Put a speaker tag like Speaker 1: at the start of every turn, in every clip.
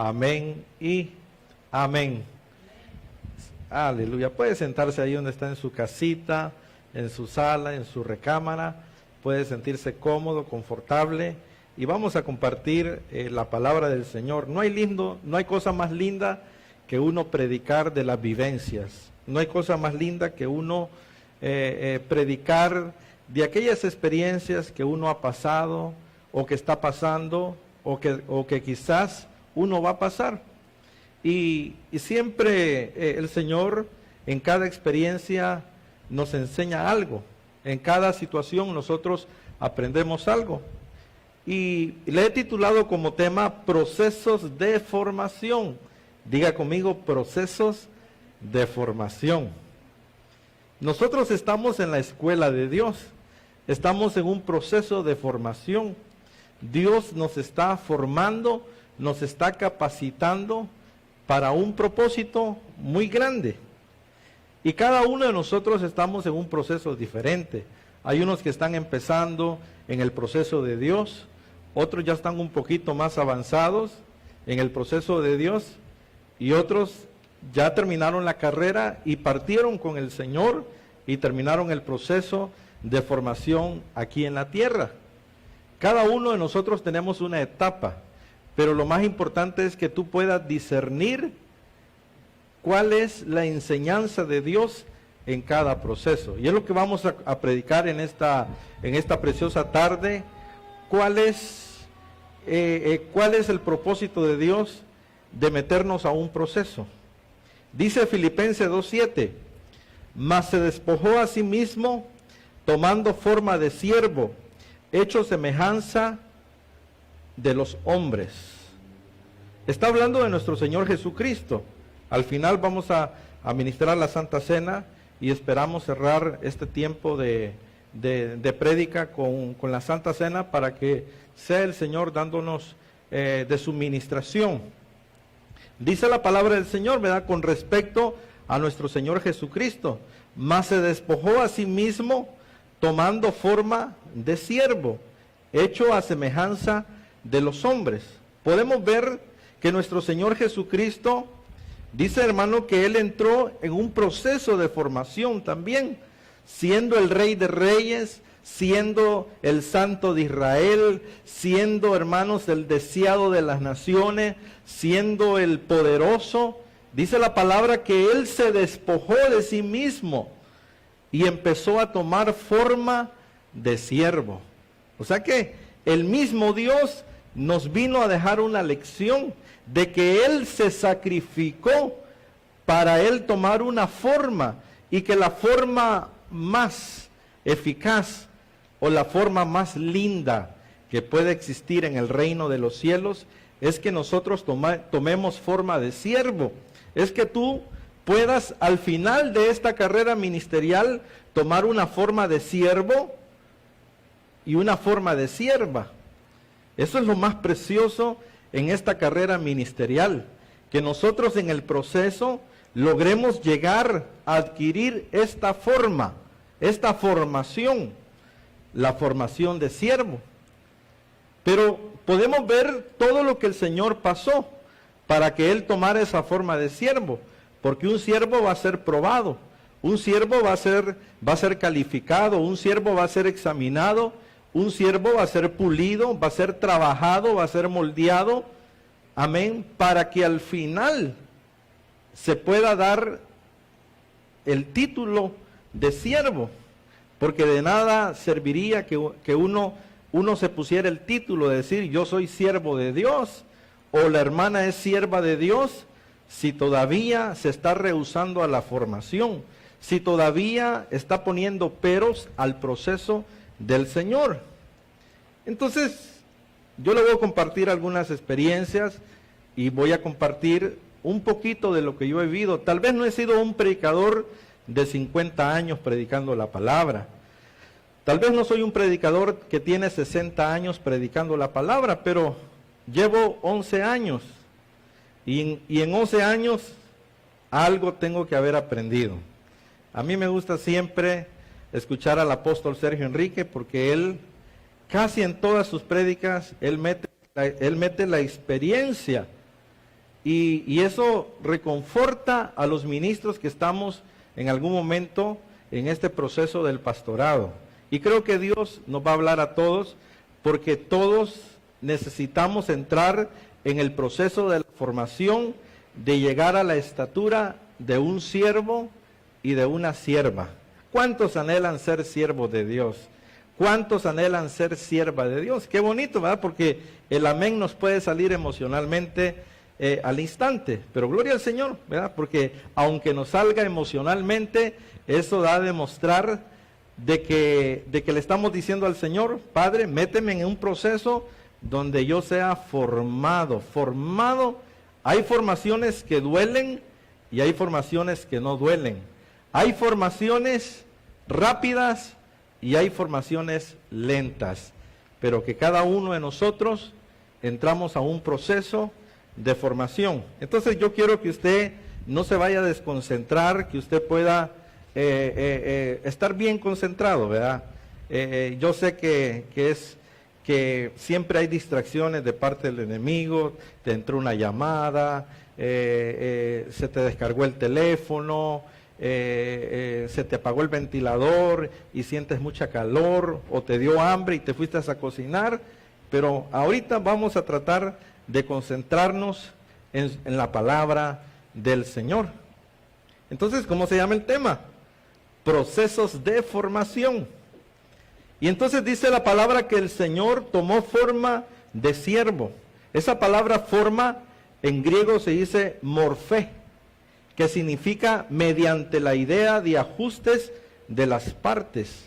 Speaker 1: Amén y amén. Aleluya. Puede sentarse ahí donde está, en su casita, en su sala, en su recámara. Puede sentirse cómodo, confortable. Y vamos a compartir la palabra del Señor. No hay cosa más linda que uno predicar de las vivencias. No hay cosa más linda que uno predicar de aquellas experiencias que uno ha pasado, o que está pasando, o que quizás uno va a pasar. Y siempre el Señor en cada experiencia nos enseña algo. En cada situación nosotros aprendemos algo. Y le he titulado como tema procesos de formación. Diga conmigo, procesos de formación. Nosotros estamos en la escuela de Dios. Estamos en un proceso de formación. Dios nos está formando, nos está capacitando para un propósito muy grande. Y cada uno de nosotros estamos en un proceso diferente. Hay unos que están empezando en el proceso de Dios, otros ya están un poquito más avanzados en el proceso de Dios, y otros ya terminaron la carrera y partieron con el Señor y terminaron el proceso de formación aquí en la tierra. Cada uno de nosotros tenemos una etapa, pero lo más importante es que tú puedas discernir cuál es la enseñanza de Dios en cada proceso. Y es lo que vamos a predicar en esta preciosa tarde. ¿Cuál es el propósito de Dios de meternos a un proceso? Dice Filipenses 2:7, mas se despojó a sí mismo, tomando forma de siervo, hecho semejanza de los hombres. Está hablando de nuestro Señor Jesucristo. Al final vamos a ministrar la Santa Cena y esperamos cerrar este tiempo de prédica con la Santa Cena, para que sea el Señor dándonos de su ministración. Dice la palabra del Señor, ¿verdad?, con respecto a nuestro Señor Jesucristo. Mas se despojó a sí mismo, tomando forma de siervo, hecho a semejanza de los hombres. Podemos ver que nuestro Señor Jesucristo, dice, hermano, que Él entró en un proceso de formación también, siendo el Rey de Reyes, siendo el Santo de Israel, siendo, hermanos, el deseado de las naciones, siendo el poderoso. Dice la palabra que Él se despojó de sí mismo y empezó a tomar forma de siervo. O sea que el mismo Dios nos vino a dejar una lección de que Él se sacrificó para Él tomar una forma, y que la forma más eficaz o la forma más linda que puede existir en el reino de los cielos es que nosotros tomemos forma de siervo. Es que tú puedas al final de esta carrera ministerial tomar una forma de siervo y una forma de sierva. Eso es lo más precioso en esta carrera ministerial, que nosotros en el proceso logremos llegar a adquirir esta forma, esta formación, la formación de siervo. Pero podemos ver todo lo que el Señor pasó para que Él tomara esa forma de siervo, porque un siervo va a ser probado, un siervo va a ser calificado, un siervo va a ser examinado, un siervo va a ser pulido, va a ser trabajado, va a ser moldeado, amén, para que al final se pueda dar el título de siervo, porque de nada serviría que uno se pusiera el título de decir yo soy siervo de Dios, o la hermana es sierva de Dios, si todavía se está rehusando a la formación, si todavía está poniendo peros al proceso del Señor. Entonces, yo le voy a compartir algunas experiencias y voy a compartir un poquito de lo que yo he vivido. Tal vez no he sido un predicador de 50 años predicando la palabra. Tal vez no soy un predicador que tiene 60 años predicando la palabra, pero llevo 11 años. Y en 11 años algo tengo que haber aprendido. A mí me gusta siempre escuchar al apóstol Sergio Enrique, porque él casi en todas sus prédicas, él mete la experiencia y eso reconforta a los ministros que estamos en algún momento en este proceso del pastorado. Y creo que Dios nos va a hablar a todos, porque todos necesitamos entrar en el proceso de la formación, de llegar a la estatura de un siervo y de una sierva. ¿Cuántos anhelan ser siervos de Dios? ¿Cuántos anhelan ser sierva de Dios? Qué bonito, ¿verdad? Porque el amén nos puede salir emocionalmente al instante, pero gloria al Señor, ¿verdad? Porque aunque nos salga emocionalmente, eso da a demostrar de que le estamos diciendo al Señor: Padre, méteme en un proceso donde yo sea formado. Hay formaciones que duelen y hay formaciones que no duelen. Hay formaciones rápidas y hay formaciones lentas, pero que cada uno de nosotros entramos a un proceso de formación. Entonces yo quiero que usted no se vaya a desconcentrar, que usted pueda estar bien concentrado, ¿verdad? Yo sé que siempre hay distracciones de parte del enemigo. Te entró una llamada, se te descargó el teléfono, se te apagó el ventilador y sientes mucha calor, o te dio hambre y te fuiste a cocinar. Pero ahorita vamos a tratar de concentrarnos en la palabra del Señor. Entonces, ¿cómo se llama el tema? Procesos de formación. Y entonces dice la palabra que el Señor tomó forma de siervo. Esa palabra forma en griego se dice morfé, que significa mediante la idea de ajustes de las partes.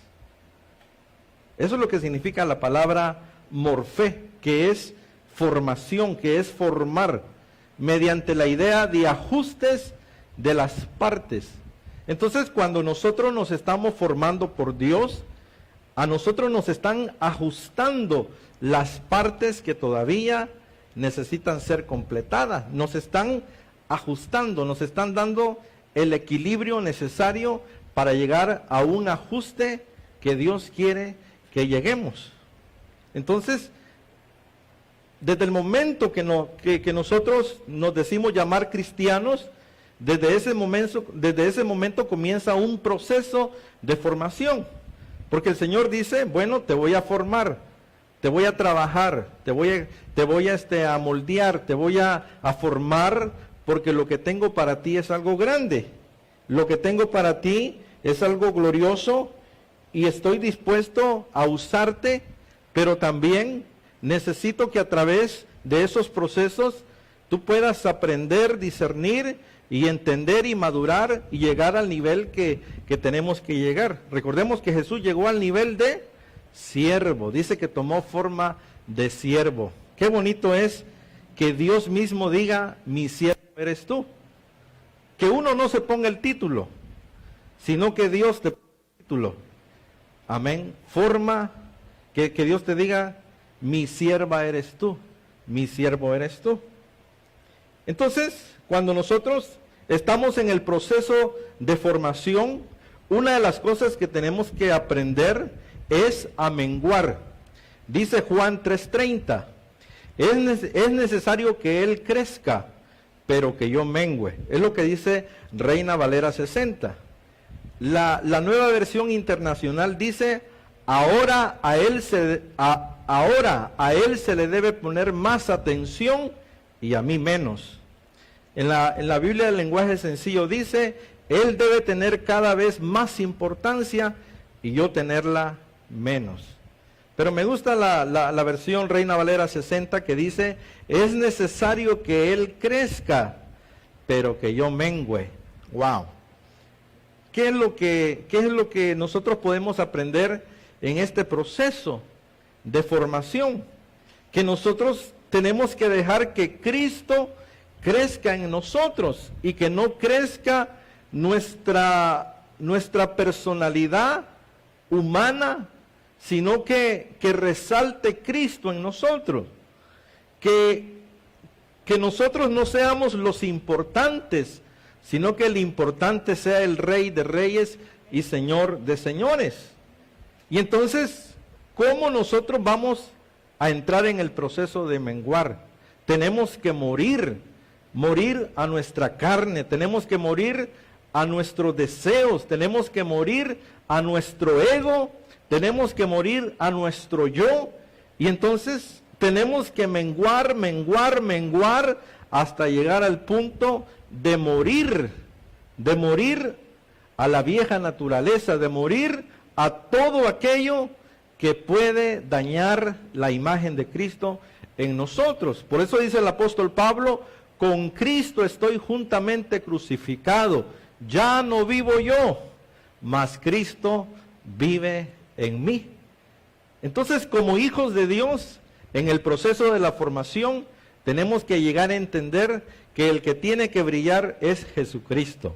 Speaker 1: Eso es lo que significa la palabra morfé, que es formación, que es formar, mediante la idea de ajustes de las partes. Entonces, cuando nosotros nos estamos formando por Dios, a nosotros nos están ajustando las partes que todavía necesitan ser completadas. Nos están ajustando, nos están dando el equilibrio necesario para llegar a un ajuste que Dios quiere que lleguemos. Entonces, desde el momento que nosotros nos decimos llamar cristianos, desde ese momento comienza un proceso de formación. Porque el Señor dice: bueno, te voy a formar, te voy a trabajar, te voy a moldear, te voy a formar, porque lo que tengo para ti es algo grande. Lo que tengo para ti es algo glorioso y estoy dispuesto a usarte, pero también necesito que a través de esos procesos tú puedas aprender, discernir y entender y madurar y llegar al nivel que tenemos que llegar. Recordemos que Jesús llegó al nivel de siervo. Dice que tomó forma de siervo. Qué bonito es que Dios mismo diga: mi siervo eres tú. Que uno no se ponga el título, sino que Dios te ponga el título. Amén. Forma, que Dios te diga: mi sierva eres tú, mi siervo eres tú. Entonces, cuando nosotros estamos en el proceso de formación, una de las cosas que tenemos que aprender es a menguar. Dice Juan 3:30, es necesario que Él crezca, pero que yo mengüe. Es lo que dice Reina Valera 60. La nueva versión internacional dice: ahora a él se le debe poner más atención y a mí menos. En la Biblia del lenguaje sencillo dice: Él debe tener cada vez más importancia y yo tenerla menos. Pero me gusta la versión Reina Valera 60 que dice: es necesario que Él crezca, pero que yo mengüe. Wow. ¿Qué es lo que nosotros podemos aprender en este proceso de formación? Que nosotros tenemos que dejar que Cristo crezca en nosotros y que no crezca nuestra personalidad humana, sino que resalte Cristo en nosotros. Que nosotros no seamos los importantes, sino que el importante sea el Rey de Reyes y Señor de Señores. Y entonces, ¿cómo nosotros vamos a entrar en el proceso de menguar? Tenemos que morir morir a nuestra carne, tenemos que morir a nuestros deseos, tenemos que morir a nuestro ego, tenemos que morir a nuestro yo, y entonces tenemos que menguar hasta llegar al punto de morir a la vieja naturaleza, de morir a todo aquello que puede dañar la imagen de Cristo en nosotros. Por eso dice el apóstol Pablo: con Cristo estoy juntamente crucificado, ya no vivo yo, mas Cristo vive en mí. Entonces, como hijos de Dios, en el proceso de la formación, tenemos que llegar a entender que el que tiene que brillar es Jesucristo.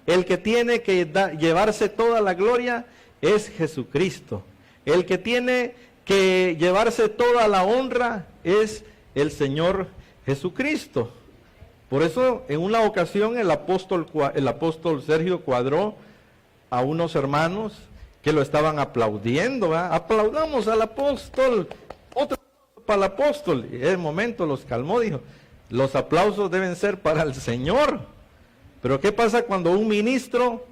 Speaker 1: El que tiene que llevarse toda la gloria es Jesucristo. El que tiene que llevarse toda la honra es el Señor Jesucristo. Por eso, en una ocasión, el apóstol Sergio cuadró a unos hermanos que lo estaban aplaudiendo, ¿verdad? Aplaudamos al apóstol, otro para el apóstol. Y en el momento los calmó, dijo: los aplausos deben ser para el Señor. Pero ¿qué pasa cuando un ministro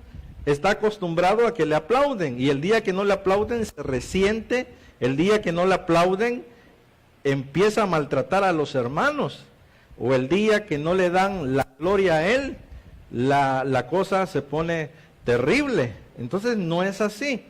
Speaker 1: está acostumbrado a que le aplauden, y el día que no le aplauden se resiente, el día que no le aplauden empieza a maltratar a los hermanos, o el día que no le dan la gloria a él, la cosa se pone terrible? Entonces no es así,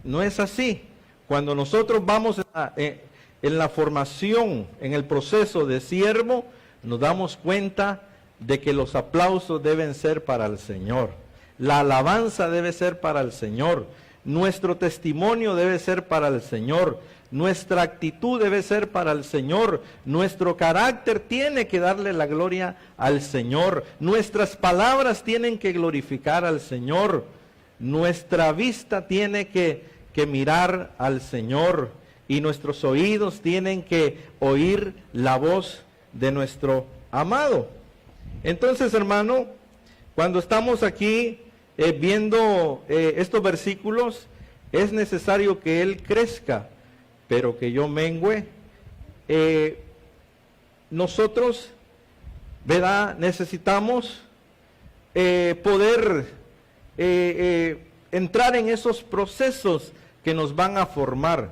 Speaker 1: no es así. Cuando nosotros vamos en la formación, en el proceso de siervo, nos damos cuenta de que los aplausos deben ser para el Señor. La alabanza debe ser para el Señor. Nuestro testimonio debe ser para el Señor. Nuestra actitud debe ser para el Señor. Nuestro carácter tiene que darle la gloria al Señor. Nuestras palabras tienen que glorificar al Señor. Nuestra vista tiene que mirar al Señor. Y nuestros oídos tienen que oír la voz de nuestro amado. Entonces, hermano, cuando estamos aquí viendo estos versículos, es necesario que Él crezca, pero que yo mengüe. Nosotros, ¿verdad?, necesitamos poder entrar en esos procesos que nos van a formar.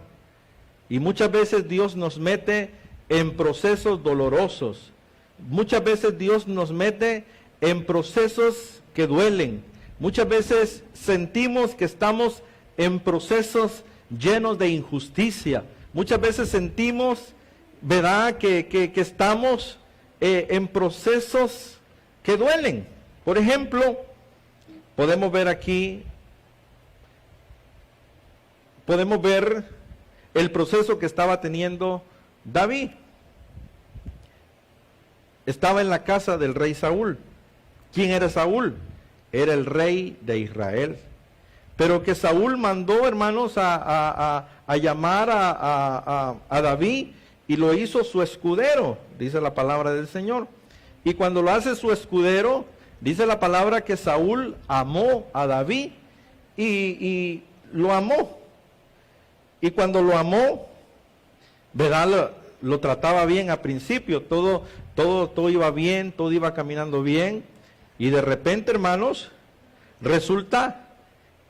Speaker 1: Y muchas veces Dios nos mete en procesos dolorosos. Muchas veces Dios nos mete en procesos que duelen. Muchas veces sentimos que estamos en procesos llenos de injusticia. Muchas veces sentimos, ¿verdad?, que estamos en procesos que duelen. Por ejemplo, podemos ver aquí, podemos ver el proceso que estaba teniendo David. Estaba en la casa del rey Saúl. ¿Quién era Saúl? Era el rey de Israel. Pero que Saúl mandó, hermanos, a llamar a David, y lo hizo su escudero, dice la palabra del Señor. Y cuando lo hace su escudero, dice la palabra que Saúl amó a David y lo amó. Y cuando lo amó, ¿verdad?, lo trataba bien al principio, todo iba bien, todo iba caminando bien, y de repente, hermanos, resulta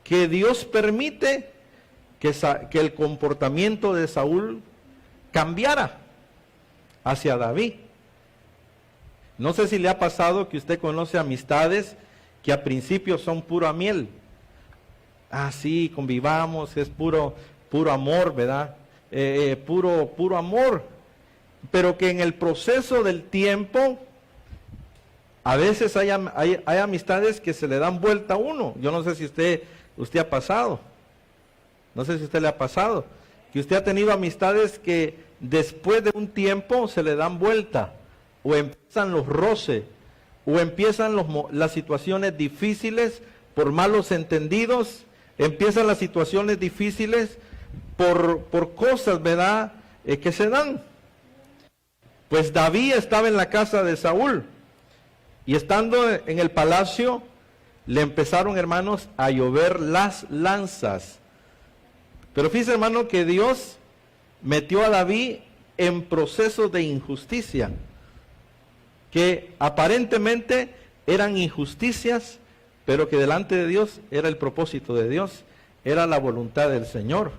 Speaker 1: que Dios permite que el comportamiento de Saúl cambiara hacia David. No sé si le ha pasado que usted conoce amistades que al principio son pura miel. Ah, sí, convivamos, es puro amor, ¿verdad? Puro amor. Pero que en el proceso del tiempo, a veces hay amistades que se le dan vuelta a uno. Yo no sé si usted ha pasado. No sé si a usted le ha pasado. Que usted ha tenido amistades que después de un tiempo se le dan vuelta. O empiezan los roces. O empiezan las situaciones difíciles por malos entendidos. Empiezan las situaciones difíciles por cosas, ¿verdad?, que se dan. Pues David estaba en la casa de Saúl, y estando en el palacio, le empezaron, hermanos, a llover las lanzas. Pero fíjese, hermano, que Dios metió a David en procesos de injusticia. que aparentemente eran injusticias, pero que delante de Dios era el propósito de Dios, era la voluntad del Señor.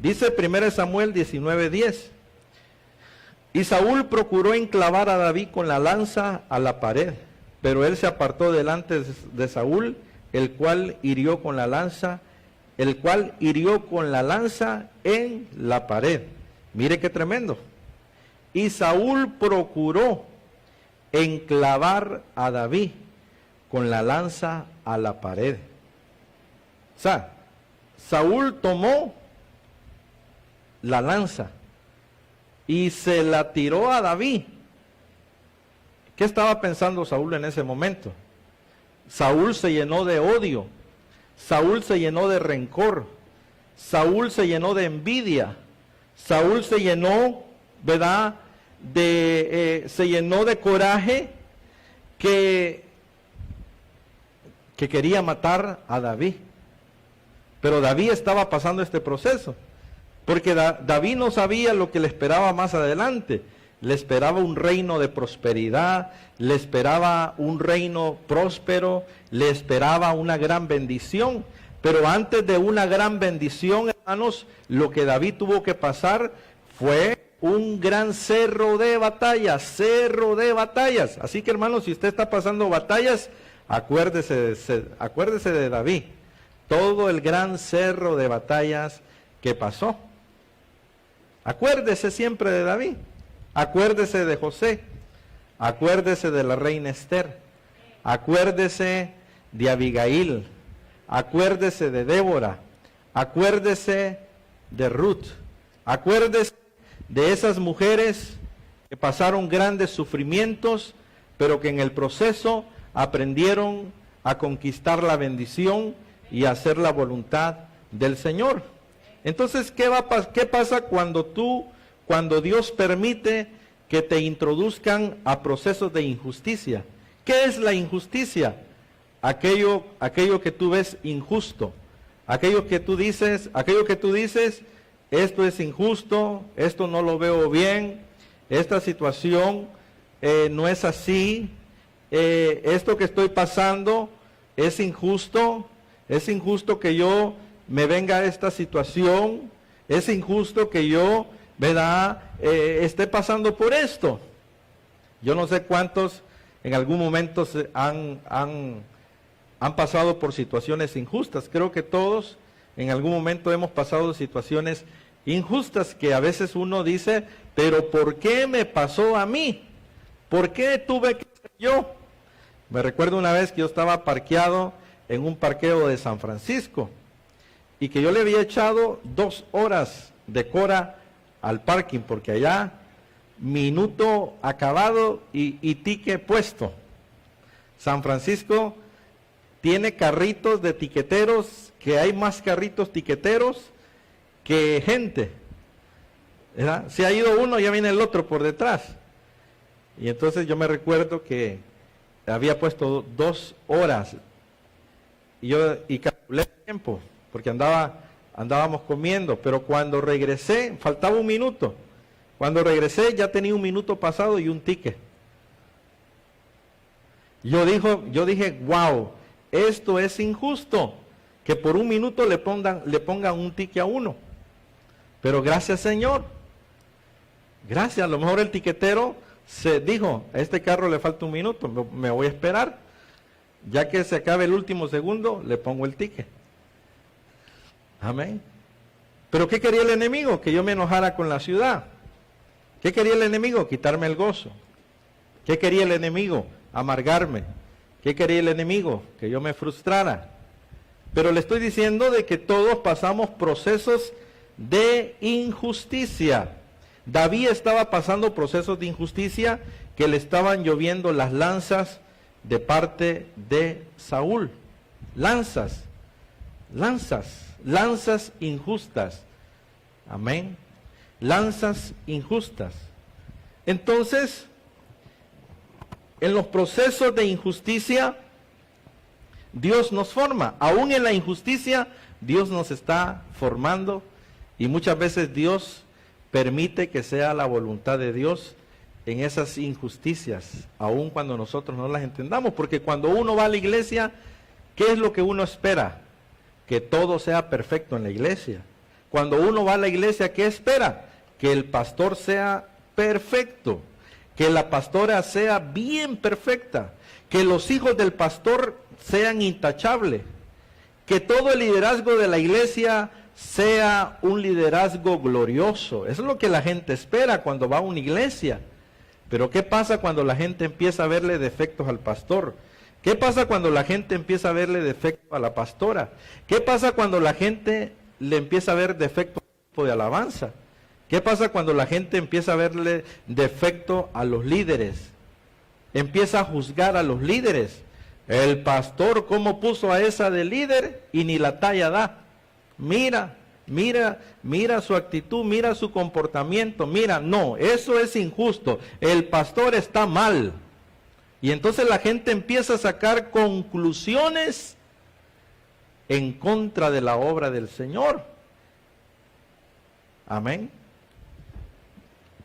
Speaker 1: Dice 1 Samuel 19:10, y Saúl procuró enclavar a David con la lanza a la pared, pero él se apartó delante de Saúl, el cual hirió con la lanza en la pared. Mire qué tremendo. Y Saúl procuró enclavar a David con la lanza a la pared. O sea, Saúl tomó la lanza y se la tiró a David. ¿Qué estaba pensando Saúl en ese momento? Saúl se llenó de odio, Saúl se llenó de rencor, Saúl se llenó de envidia, Saúl se llenó, ¿verdad?, se llenó de coraje que quería matar a David. Pero David estaba pasando este proceso, porque David no sabía lo que le esperaba más adelante. Le esperaba un reino de prosperidad, le esperaba un reino próspero, le esperaba una gran bendición. Pero antes de una gran bendición, hermanos, lo que David tuvo que pasar fue un gran cerro de batallas. Así que, hermanos, si usted está pasando batallas, acuérdese de David. Todo el gran cerro de batallas que pasó. Acuérdese siempre de David. Acuérdese de José. Acuérdese de la reina Esther. Acuérdese de Abigail. Acuérdese de Débora. Acuérdese de Ruth. Acuérdese de esas mujeres que pasaron grandes sufrimientos, pero que en el proceso aprendieron a conquistar la bendición y a hacer la voluntad del Señor. Entonces, ¿qué pasa cuando Dios permite que te introduzcan a procesos de injusticia? ¿Qué es la injusticia? Aquello que tú ves injusto, aquello que tú dices, esto es injusto, esto no lo veo bien, esta situación no es así, esto que estoy pasando es injusto que yo me venga a esta situación, es injusto que yo, ¿verdad?, esté pasando por esto. Yo no sé cuántos en algún momento han pasado por situaciones injustas. Creo que todos en algún momento hemos pasado situaciones injustas que a veces uno dice, pero ¿por qué me pasó a mí? ¿Por qué tuve que ser yo? Me recuerdo una vez que yo estaba parqueado en un parqueo de San Francisco y que yo le había echado 2 horas de cora al parking, porque allá minuto acabado y ticket puesto. San Francisco tiene carritos de tiqueteros, que hay más carritos tiqueteros que gente, ¿verdad? Si ha ido uno, ya viene el otro por detrás. Y entonces yo me recuerdo que había puesto 2 horas y calculé el tiempo, porque andábamos comiendo, pero cuando regresé, faltaba 1 minuto. Cuando regresé ya tenía 1 minuto pasado y un ticket. Yo dije, wow, esto es injusto, que por 1 minuto le pongan un ticket a uno. Pero gracias, Señor. Gracias, a lo mejor el tiquetero se dijo, a este carro le falta 1 minuto, me voy a esperar. Ya que se acabe el último segundo, le pongo el ticket. Amén. Pero ¿qué quería el enemigo? Que yo me enojara con la ciudad. ¿Qué quería el enemigo? Quitarme el gozo. ¿Qué quería el enemigo? Amargarme. ¿Qué quería el enemigo? Que yo me frustrara. Pero le estoy diciendo de que todos pasamos procesos de injusticia. David estaba pasando procesos de injusticia que le estaban lloviendo las lanzas de parte de Saúl. Lanzas injustas. Amén. Lanzas injustas. Entonces, en los procesos de injusticia, Dios nos forma. Aún en la injusticia, Dios nos está formando. Y muchas veces Dios permite que sea la voluntad de Dios en esas injusticias, aun cuando nosotros no las entendamos, porque cuando uno va a la iglesia, ¿qué es lo que uno espera? Que todo sea perfecto en la iglesia. Cuando uno va a la iglesia, ¿qué espera? Que el pastor sea perfecto, que la pastora sea bien perfecta, que los hijos del pastor sean intachables, que todo el liderazgo de la iglesia sea un liderazgo glorioso. Eso es lo que la gente espera cuando va a una iglesia. Pero ¿qué pasa cuando la gente empieza a verle defectos al pastor? ¿Qué pasa cuando la gente empieza a verle defectos a la pastora? ¿Qué pasa cuando la gente le empieza a ver defectos al grupo de alabanza? ¿Qué pasa cuando la gente empieza a verle defecto a los líderes? Empieza a juzgar a los líderes. El pastor, ¿cómo puso a esa de líder? Y ni la talla da. Mira su actitud, mira su comportamiento, mira, no, eso es injusto, el pastor está mal. Y entonces la gente empieza a sacar conclusiones en contra de la obra del Señor. Amén.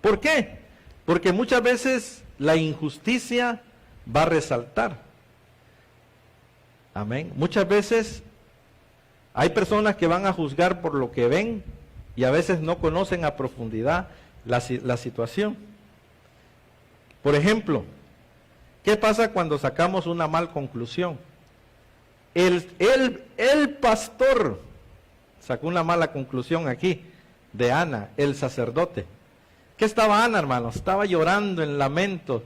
Speaker 1: ¿Por qué? Porque muchas veces la injusticia va a resaltar. Amén. Muchas veces hay personas que van a juzgar por lo que ven y a veces no conocen a profundidad la situación. Por ejemplo, ¿qué pasa cuando sacamos una mal conclusión? El pastor sacó una mala conclusión aquí de Ana, el sacerdote. ¿Qué estaba Ana, hermanos? Estaba llorando en lamento.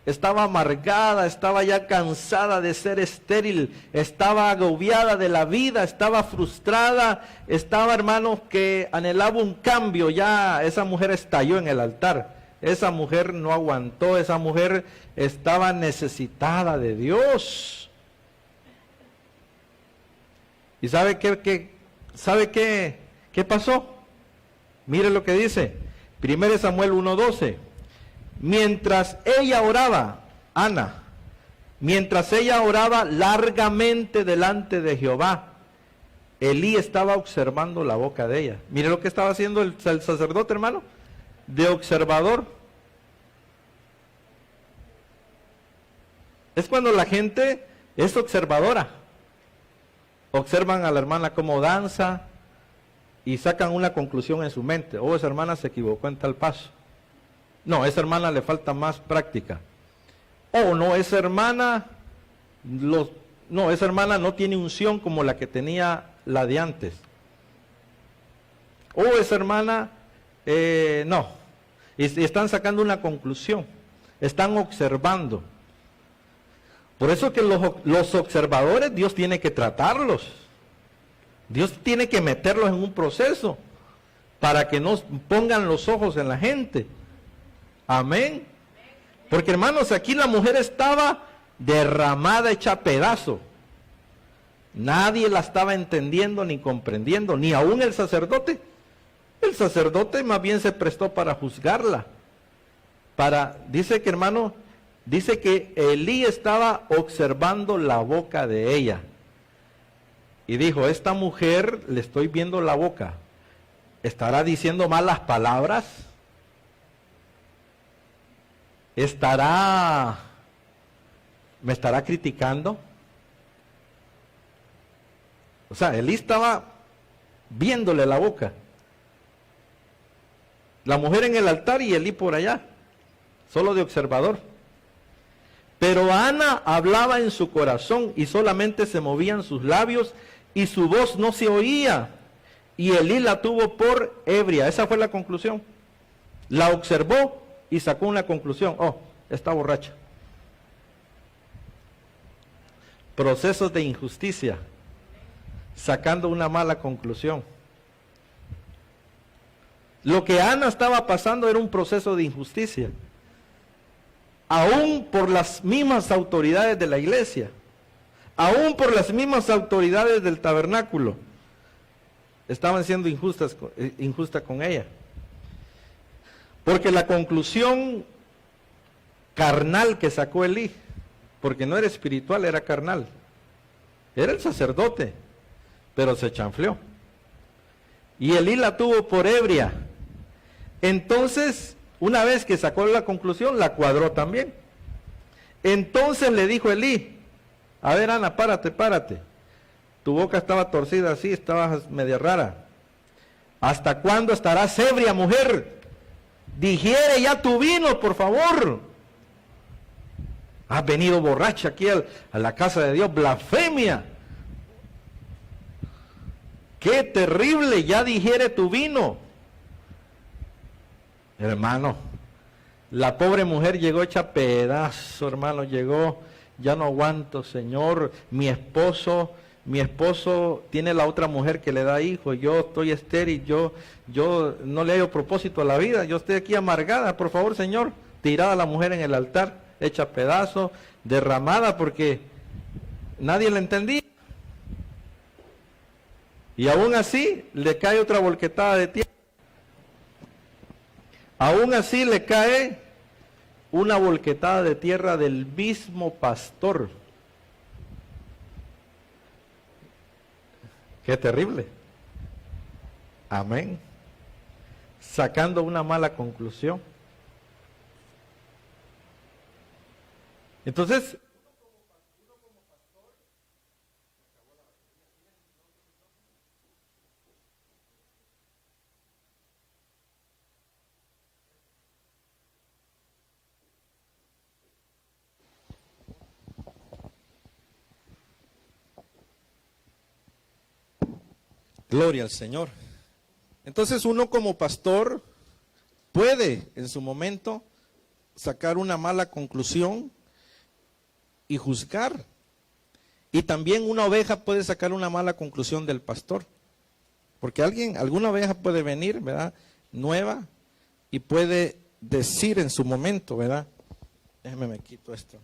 Speaker 1: Estaba amargada, estaba ya cansada de ser estéril, estaba agobiada de la vida, estaba frustrada, estaba, hermanos, que anhelaba un cambio. Ya esa mujer estalló en el altar, esa mujer no aguantó, esa mujer estaba necesitada de Dios. ¿Y sabe qué pasó? Mire lo que dice, 1 Samuel 1:12. Mientras ella oraba, Ana, mientras ella oraba largamente delante de Jehová, Elí estaba observando la boca de ella. Mire lo que estaba haciendo el sacerdote, hermano, de observador. Es cuando la gente es observadora. Observan a la hermana cómo danza y sacan una conclusión en su mente. Oh, esa hermana se equivocó en tal paso. No, a esa hermana le falta más práctica. Oh, no, esa hermana no tiene unción como la que tenía la de antes. Oh, esa hermana, no. Y están sacando una conclusión. Están observando. Por eso que los observadores, Dios tiene que tratarlos. Dios tiene que meterlos en un proceso para que no pongan los ojos en la gente. Amén. Porque, hermanos, aquí la mujer estaba derramada, hecha pedazo. Nadie la estaba entendiendo ni comprendiendo, ni aún el sacerdote. El sacerdote más bien se prestó para juzgarla. Dice que Elí estaba observando la boca de ella. Y dijo, esta mujer, le estoy viendo la boca. ¿Estará diciendo malas palabras? ¿Me estará criticando? O sea, Elí estaba viéndole la boca. La mujer en el altar y Elí por allá, solo de observador. Pero Ana hablaba en su corazón y solamente se movían sus labios y su voz no se oía. Y Elí la tuvo por ebria. Esa fue la conclusión. La observó y sacó una conclusión. Oh, está borracha. Procesos de injusticia, sacando una mala conclusión. Lo que Ana estaba pasando era un proceso de injusticia, aún por las mismas autoridades de la iglesia, aún por las mismas autoridades del tabernáculo, estaban siendo injustas con ella. Porque la conclusión carnal que sacó Elí, porque no era espiritual, era carnal, era el sacerdote, pero se chanfleó. Y Elí la tuvo por ebria. Entonces, Una vez que sacó la conclusión, la cuadró también. Entonces le dijo Elí, a ver, Ana, párate. Tu boca estaba torcida así, estabas media rara. ¿Hasta cuándo estarás ebria, mujer? Digiere ya tu vino, por favor. Has venido borracha aquí a la casa de Dios, blasfemia. ¡Qué terrible! Ya digiere tu vino. Hermano, la pobre mujer llegó hecha pedazo, hermano, llegó, ya no aguanto, Señor, mi esposo tiene la otra mujer que le da hijos, yo estoy estéril, yo no le hallo propósito a la vida, yo estoy aquí amargada, por favor, Señor, tirada la mujer en el altar, hecha pedazo, derramada porque nadie la entendía. Y aún así le cae otra volquetada de tierra. Aún así le cae una volquetada de tierra del mismo pastor. Qué terrible. Amén. Sacando una mala conclusión. Entonces, gloria al Señor. Entonces uno como pastor puede en su momento sacar una mala conclusión y juzgar. Y también una oveja puede sacar una mala conclusión del pastor. Porque alguna oveja puede venir, ¿verdad? Nueva y puede decir en su momento, ¿verdad? Déjeme me quito esto.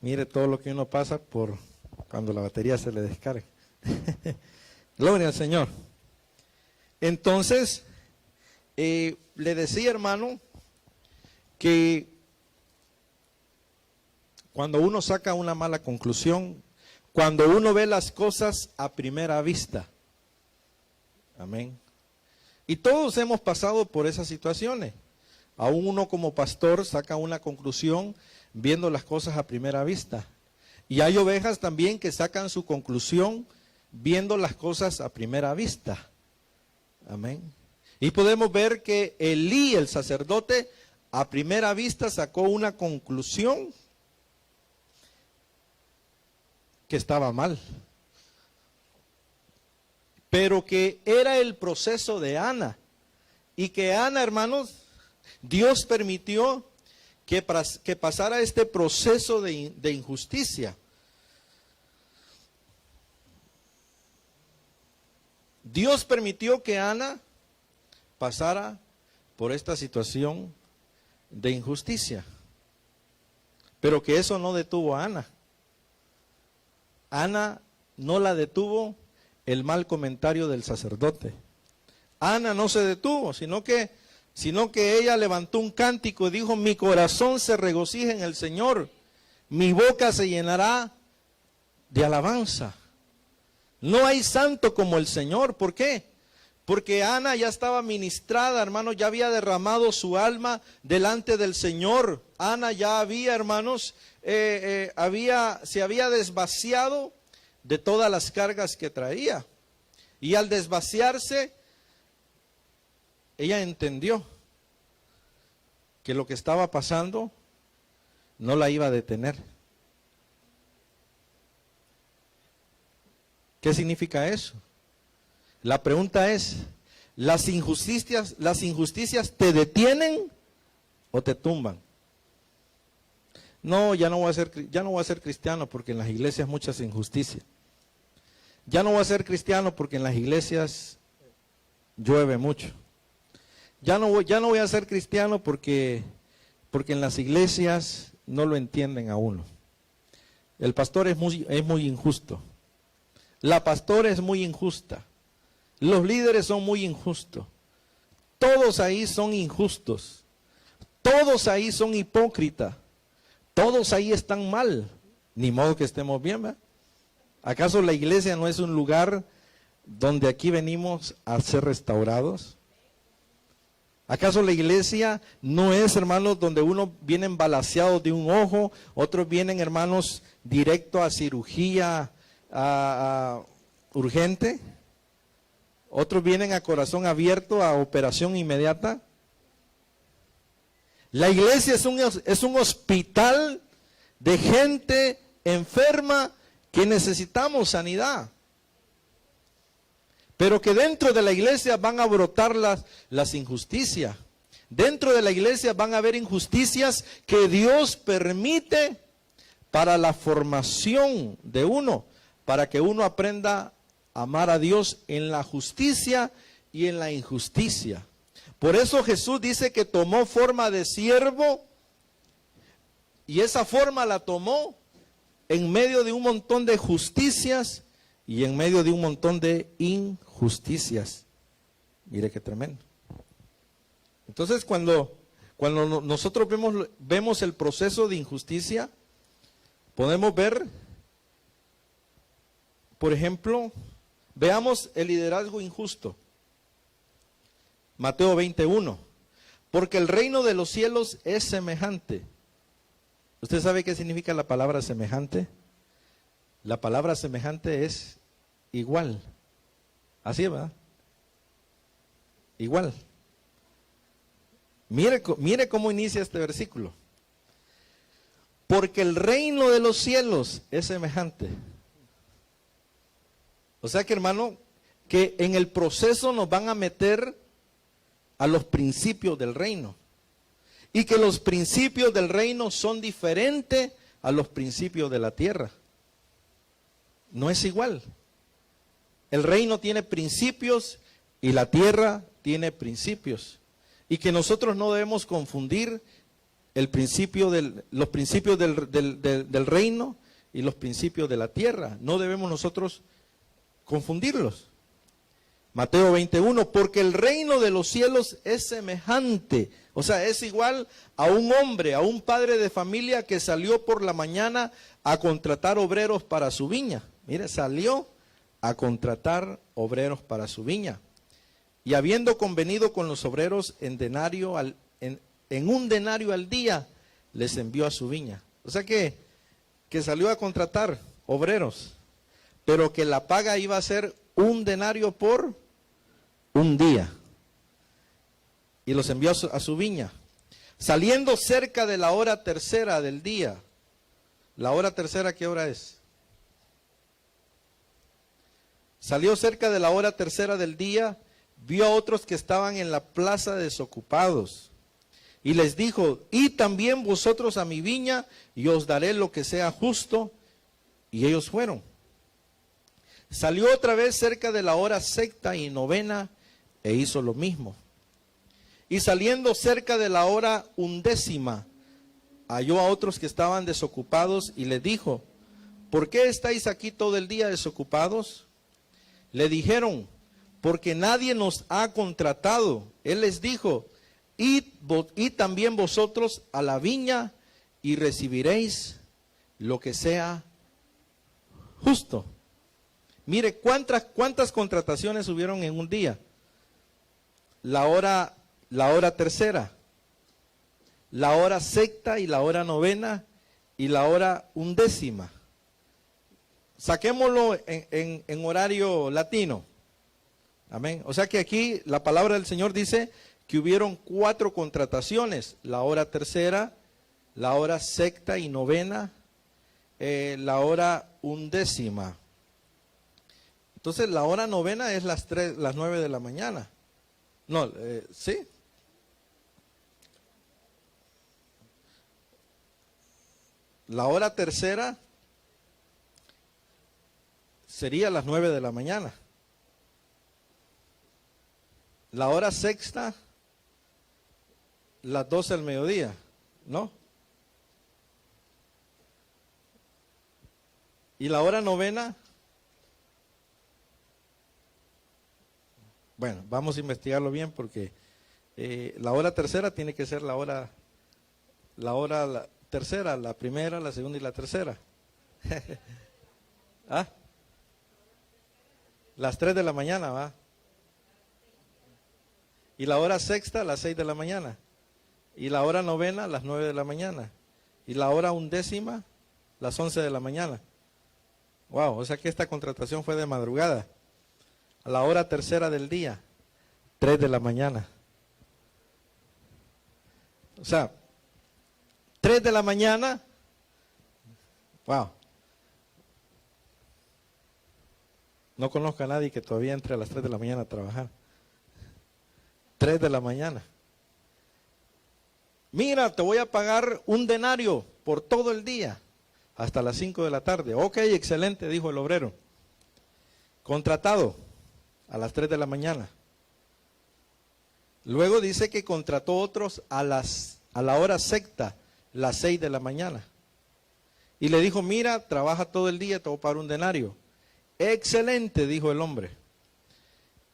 Speaker 1: Mire todo lo que uno pasa por cuando la batería se le descarga. Gloria al Señor. Entonces, le decía, hermano, que cuando uno saca una mala conclusión, cuando uno ve las cosas a primera vista. Amén. Y todos hemos pasado por esas situaciones. Aún uno como pastor saca una conclusión viendo las cosas a primera vista. Y hay ovejas también que sacan su conclusión viendo las cosas a primera vista. Amén. Y podemos ver que Elí, el sacerdote, a primera vista sacó una conclusión que estaba mal. Pero que era el proceso de Ana. Y que Ana, hermanos, Dios permitió que pasara este proceso de injusticia. Dios permitió que Ana pasara por esta situación de injusticia. Pero que eso no detuvo a Ana. Ana no la detuvo el mal comentario del sacerdote. Ana no se detuvo, sino que ella levantó un cántico y dijo: mi corazón se regocija en el Señor, mi boca se llenará de alabanza. No hay santo como el Señor. ¿Por qué? Porque Ana ya estaba ministrada, hermanos, ya había derramado su alma delante del Señor. Ana ya había, hermanos, se había desvaciado de todas las cargas que traía. Y al desvaciarse, ella entendió que lo que estaba pasando no la iba a detener. ¿Qué significa eso? La pregunta es, ¿las injusticias te detienen o te tumban? No, ya no voy a ser cristiano porque en las iglesias hay muchas injusticias. Ya no voy a ser cristiano porque en las iglesias llueve mucho. Ya no voy a ser cristiano porque en las iglesias no lo entienden a uno. El pastor es muy injusto. La pastora es muy injusta. Los líderes son muy injustos. Todos ahí son injustos. Todos ahí son hipócritas. Todos ahí están mal. Ni modo que estemos bien, ¿verdad? ¿Acaso la iglesia no es un lugar donde aquí venimos a ser restaurados? ¿Acaso la iglesia no es, hermanos, donde uno viene embalaseado de un ojo, otros vienen, hermanos, directo a cirugía urgente? Otros vienen a corazón abierto a operación inmediata. La iglesia es un hospital de gente enferma que necesitamos sanidad. Pero que dentro de la iglesia van a brotar las injusticias. Dentro de la iglesia van a haber injusticias que Dios permite para la formación de uno, para que uno aprenda a amar a Dios en la justicia y en la injusticia. Por eso Jesús dice que tomó forma de siervo, y esa forma la tomó en medio de un montón de justicias y en medio de un montón de injusticias. Mire qué tremendo. Entonces cuando nosotros vemos el proceso de injusticia, podemos ver, por ejemplo, veamos el liderazgo injusto. Mateo 21. Porque el reino de los cielos es semejante. ¿Usted sabe qué significa la palabra semejante? La palabra semejante es igual. Así, ¿verdad? Igual. Mire cómo inicia este versículo. Porque el reino de los cielos es semejante. O sea que, hermano, que en el proceso nos van a meter a los principios del reino. Y que los principios del reino son diferentes a los principios de la tierra. No es igual. El reino tiene principios y la tierra tiene principios. Y que nosotros no debemos confundir los principios del reino y los principios de la tierra. No debemos nosotros confundirlos. Mateo 21, porque el reino de los cielos es semejante, o sea, es igual a un hombre, a un padre de familia que salió por la mañana a contratar obreros para su viña. Mire, salió a contratar obreros para su viña. Y habiendo convenido con los obreros en un denario al día, les envió a su viña. O sea que salió a contratar obreros, pero que la paga iba a ser un denario por un día. Y los envió a su viña. Saliendo cerca de la hora tercera del día. ¿La hora tercera qué hora es? Salió cerca de la hora tercera del día, vio a otros que estaban en la plaza desocupados. Y les dijo, id también vosotros a mi viña, y os daré lo que sea justo. Y ellos fueron. Salió otra vez cerca de la hora sexta y novena, e hizo lo mismo. Y saliendo cerca de la hora undécima, halló a otros que estaban desocupados, y les dijo, ¿por qué estáis aquí todo el día desocupados? Le dijeron, porque nadie nos ha contratado. Él les dijo, id también vosotros a la viña, y recibiréis lo que sea justo. Mire, ¿cuántas contrataciones hubieron en un día? La hora tercera, la hora sexta y la hora novena y la hora undécima. Saquémoslo en horario latino. Amén. O sea que aquí la palabra del Señor dice que hubieron 4 contrataciones. La hora tercera, la hora sexta y novena, la hora undécima. Entonces la hora novena es las 9 de la mañana. No, sí. La hora tercera sería las 9 de la mañana. La hora sexta, las 12 del mediodía, ¿no? Y la hora novena, Bueno, vamos a investigarlo bien porque la hora tercera tiene que ser la tercera, la primera, la segunda y la tercera. ¿Ah? Las 3 de la mañana, ¿va? Y la hora sexta, las 6 de la mañana. Y la hora novena, las 9 de la mañana. Y la hora undécima, las 11 de la mañana. Wow, o sea que esta contratación fue de madrugada. A la hora tercera del día, 3 de la mañana. O sea, 3 de la mañana, wow. No conozco a nadie que todavía entre a las 3 de la mañana a trabajar. 3 de la mañana. Mira, te voy a pagar un denario por todo el día, hasta las 5 de la tarde. Ok, excelente, dijo el obrero. Contratado a las 3 de la mañana. Luego dice que contrató otros a la hora sexta, las 6 de la mañana. Y le dijo, mira, trabaja todo el día, te voy a pagar un denario. Excelente, dijo el hombre.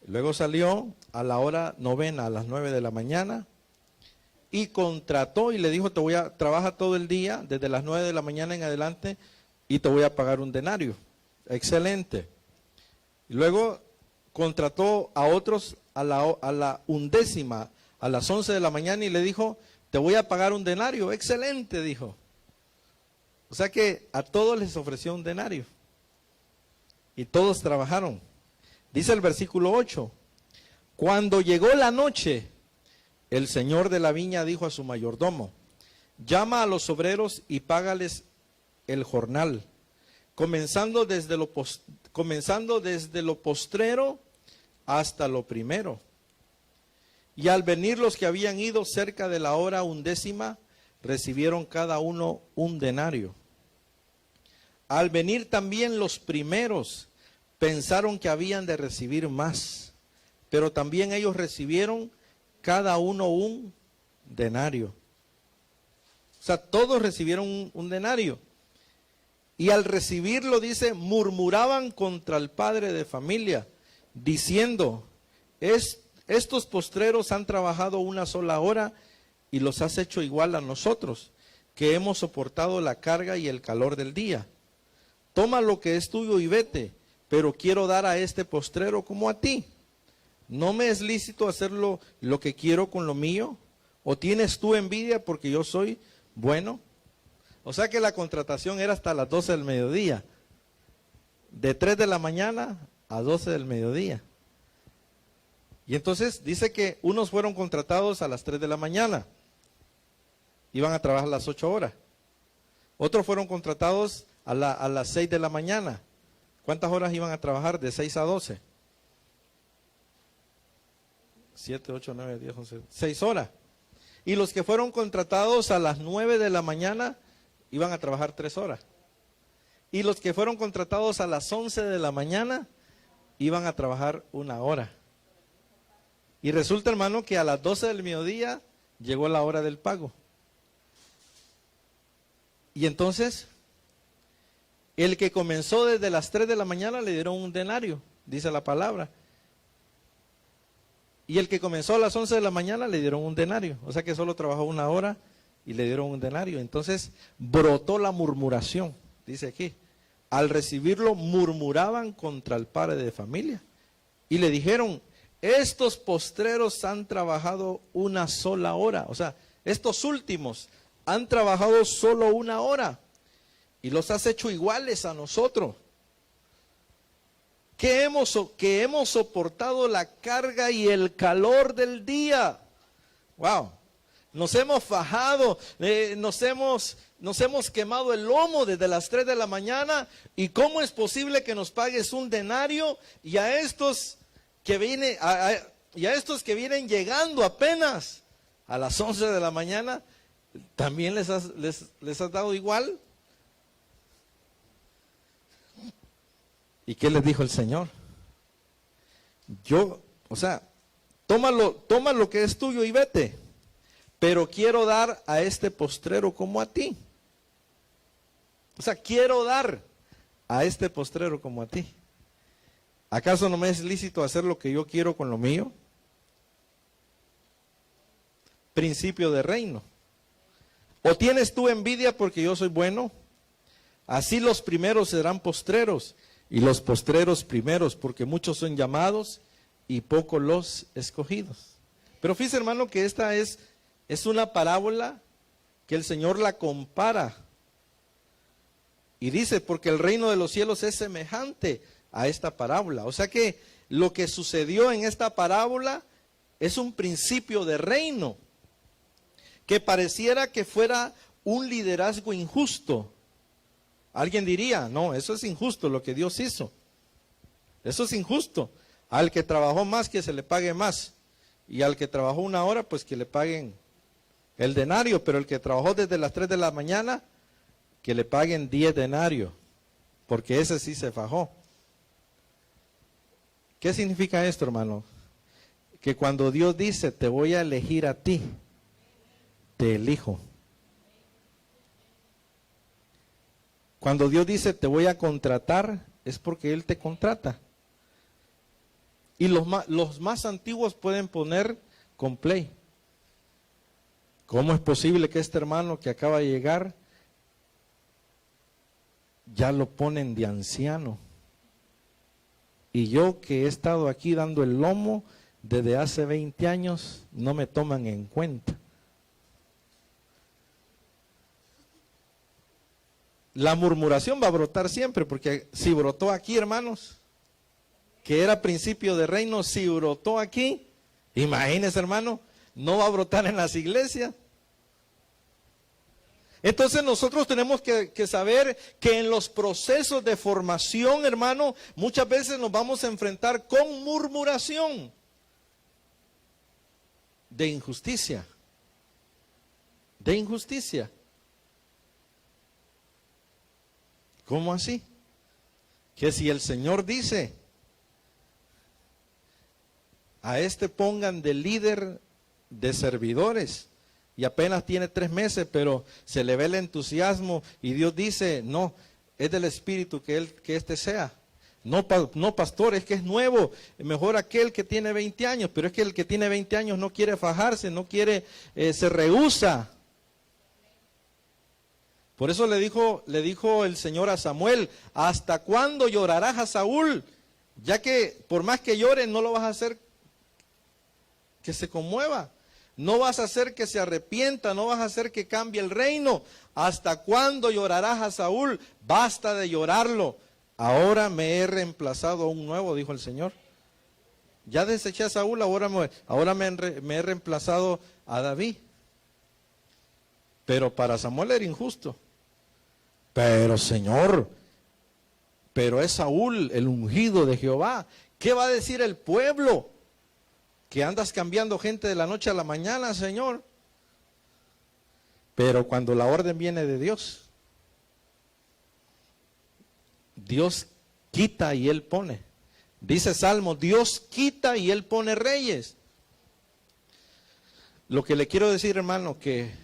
Speaker 1: Luego salió a la hora novena, a las 9 de la mañana, y contrató y le dijo, trabaja todo el día, desde las 9 de la mañana en adelante, y te voy a pagar un denario. Excelente. Y luego contrató a otros a la undécima, a las 11 de la mañana, y le dijo, te voy a pagar un denario. Excelente, dijo. O sea que a todos les ofreció un denario. Y todos trabajaron. Dice el versículo 8, cuando llegó la noche, el señor de la viña dijo a su mayordomo, llama a los obreros y págales el jornal, comenzando desde lo postrero hasta lo primero. Y al venir los que habían ido cerca de la hora undécima, recibieron cada uno un denario. Al venir también los primeros, pensaron que habían de recibir más, pero también ellos recibieron cada uno un denario. O sea, todos recibieron un denario. Y al recibirlo, dice, murmuraban contra el padre de familia, diciendo, estos postreros han trabajado una sola hora y los has hecho igual a nosotros, que hemos soportado la carga y el calor del día. Toma lo que es tuyo y vete, pero quiero dar a este postrero como a ti. ¿No me es lícito hacerlo lo que quiero con lo mío? ¿O tienes tú envidia porque yo soy bueno? O sea que la contratación era hasta las 12 del mediodía. De 3 de la mañana a 12 del mediodía. Y entonces dice que unos fueron contratados a las 3 de la mañana. Iban a trabajar las 8 horas. Otros fueron contratados a las 6 de la mañana. ¿Cuántas horas iban a trabajar? De 6 a 12. 7, 8, 9, 10, 11, 6 horas. Y los que fueron contratados a las 9 de la mañana iban a trabajar 3 horas. Y los que fueron contratados a las 11 de la mañana iban a trabajar 1 hora. Y resulta, hermano, que a las 12 del mediodía llegó la hora del pago. Y entonces, el que comenzó desde las 3 de la mañana le dieron un denario, dice la palabra. Y el que comenzó a las 11 de la mañana le dieron un denario. O sea que solo trabajó 1 hora y le dieron un denario. Entonces brotó la murmuración, dice aquí. Al recibirlo murmuraban contra el padre de familia. Y le dijeron, estos postreros han trabajado 1 sola hora. O sea, estos últimos han trabajado solo 1 hora. Y los has hecho iguales a nosotros. Que hemos soportado la carga y el calor del día. Wow. Nos hemos fajado, nos hemos quemado el lomo desde las 3 de la mañana. ¿Y cómo es posible que nos pagues un denario y a estos que vienen llegando apenas a las 11 de la mañana, también les has dado igual? ¿Y qué les dijo el Señor? Toma lo que es tuyo y vete, pero quiero dar a este postrero como a ti. O sea, quiero dar a este postrero como a ti. ¿Acaso no me es lícito hacer lo que yo quiero con lo mío? Principio de reino. ¿O tienes tú envidia porque yo soy bueno? Así los primeros serán postreros y los postreros primeros, porque muchos son llamados y pocos los escogidos. Pero fíjese, hermano, que esta es una parábola que el Señor la compara. Y dice, porque el reino de los cielos es semejante a esta parábola. O sea que lo que sucedió en esta parábola es un principio de reino, que pareciera que fuera un liderazgo injusto. Alguien diría, no, eso es injusto lo que Dios hizo. Eso es injusto. Al que trabajó más, que se le pague más. Y al que trabajó 1 hora, pues que le paguen el denario. Pero el que trabajó desde las 3 de la mañana, que le paguen 10 denarios. Porque ese sí se fajó. ¿Qué significa esto, hermano? Que cuando Dios dice, te voy a elegir a ti, te elijo. Cuando Dios dice, te voy a contratar, es porque Él te contrata. Y los más antiguos pueden poner con play. ¿Cómo es posible que este hermano que acaba de llegar, ya lo ponen de anciano? Y yo que he estado aquí dando el lomo desde hace 20 años, no me toman en cuenta. La murmuración va a brotar siempre, porque si brotó aquí, hermanos, que era principio de reino, si brotó aquí, imagínense, hermano, no va a brotar en las iglesias. Entonces nosotros tenemos que saber que en los procesos de formación, hermano, muchas veces nos vamos a enfrentar con murmuración de injusticia. De injusticia. ¿Cómo así? Que si el Señor dice, a este pongan de líder de servidores, y apenas tiene 3 meses, pero se le ve el entusiasmo, y Dios dice, no, es del Espíritu que este sea. No, pastor, es que es nuevo, mejor aquel que tiene 20 años, pero es que el que tiene 20 años no quiere fajarse, no quiere, se rehúsa. Por eso le dijo el Señor a Samuel, ¿hasta cuándo llorarás a Saúl? Ya que por más que llore, no lo vas a hacer que se conmueva. No vas a hacer que se arrepienta, no vas a hacer que cambie el reino. ¿Hasta cuándo llorarás a Saúl? Basta de llorarlo. Ahora me he reemplazado a un nuevo, dijo el Señor. Ya deseché a Saúl, ahora me he reemplazado a David. Pero para Samuel era injusto. Pero Señor, pero es Saúl el ungido de Jehová. ¿Qué va a decir el pueblo? Que andas cambiando gente de la noche a la mañana, Señor. Pero cuando la orden viene de Dios, Dios quita y Él pone. Dice Salmo, Dios quita y Él pone reyes. Lo que le quiero decir, hermano, que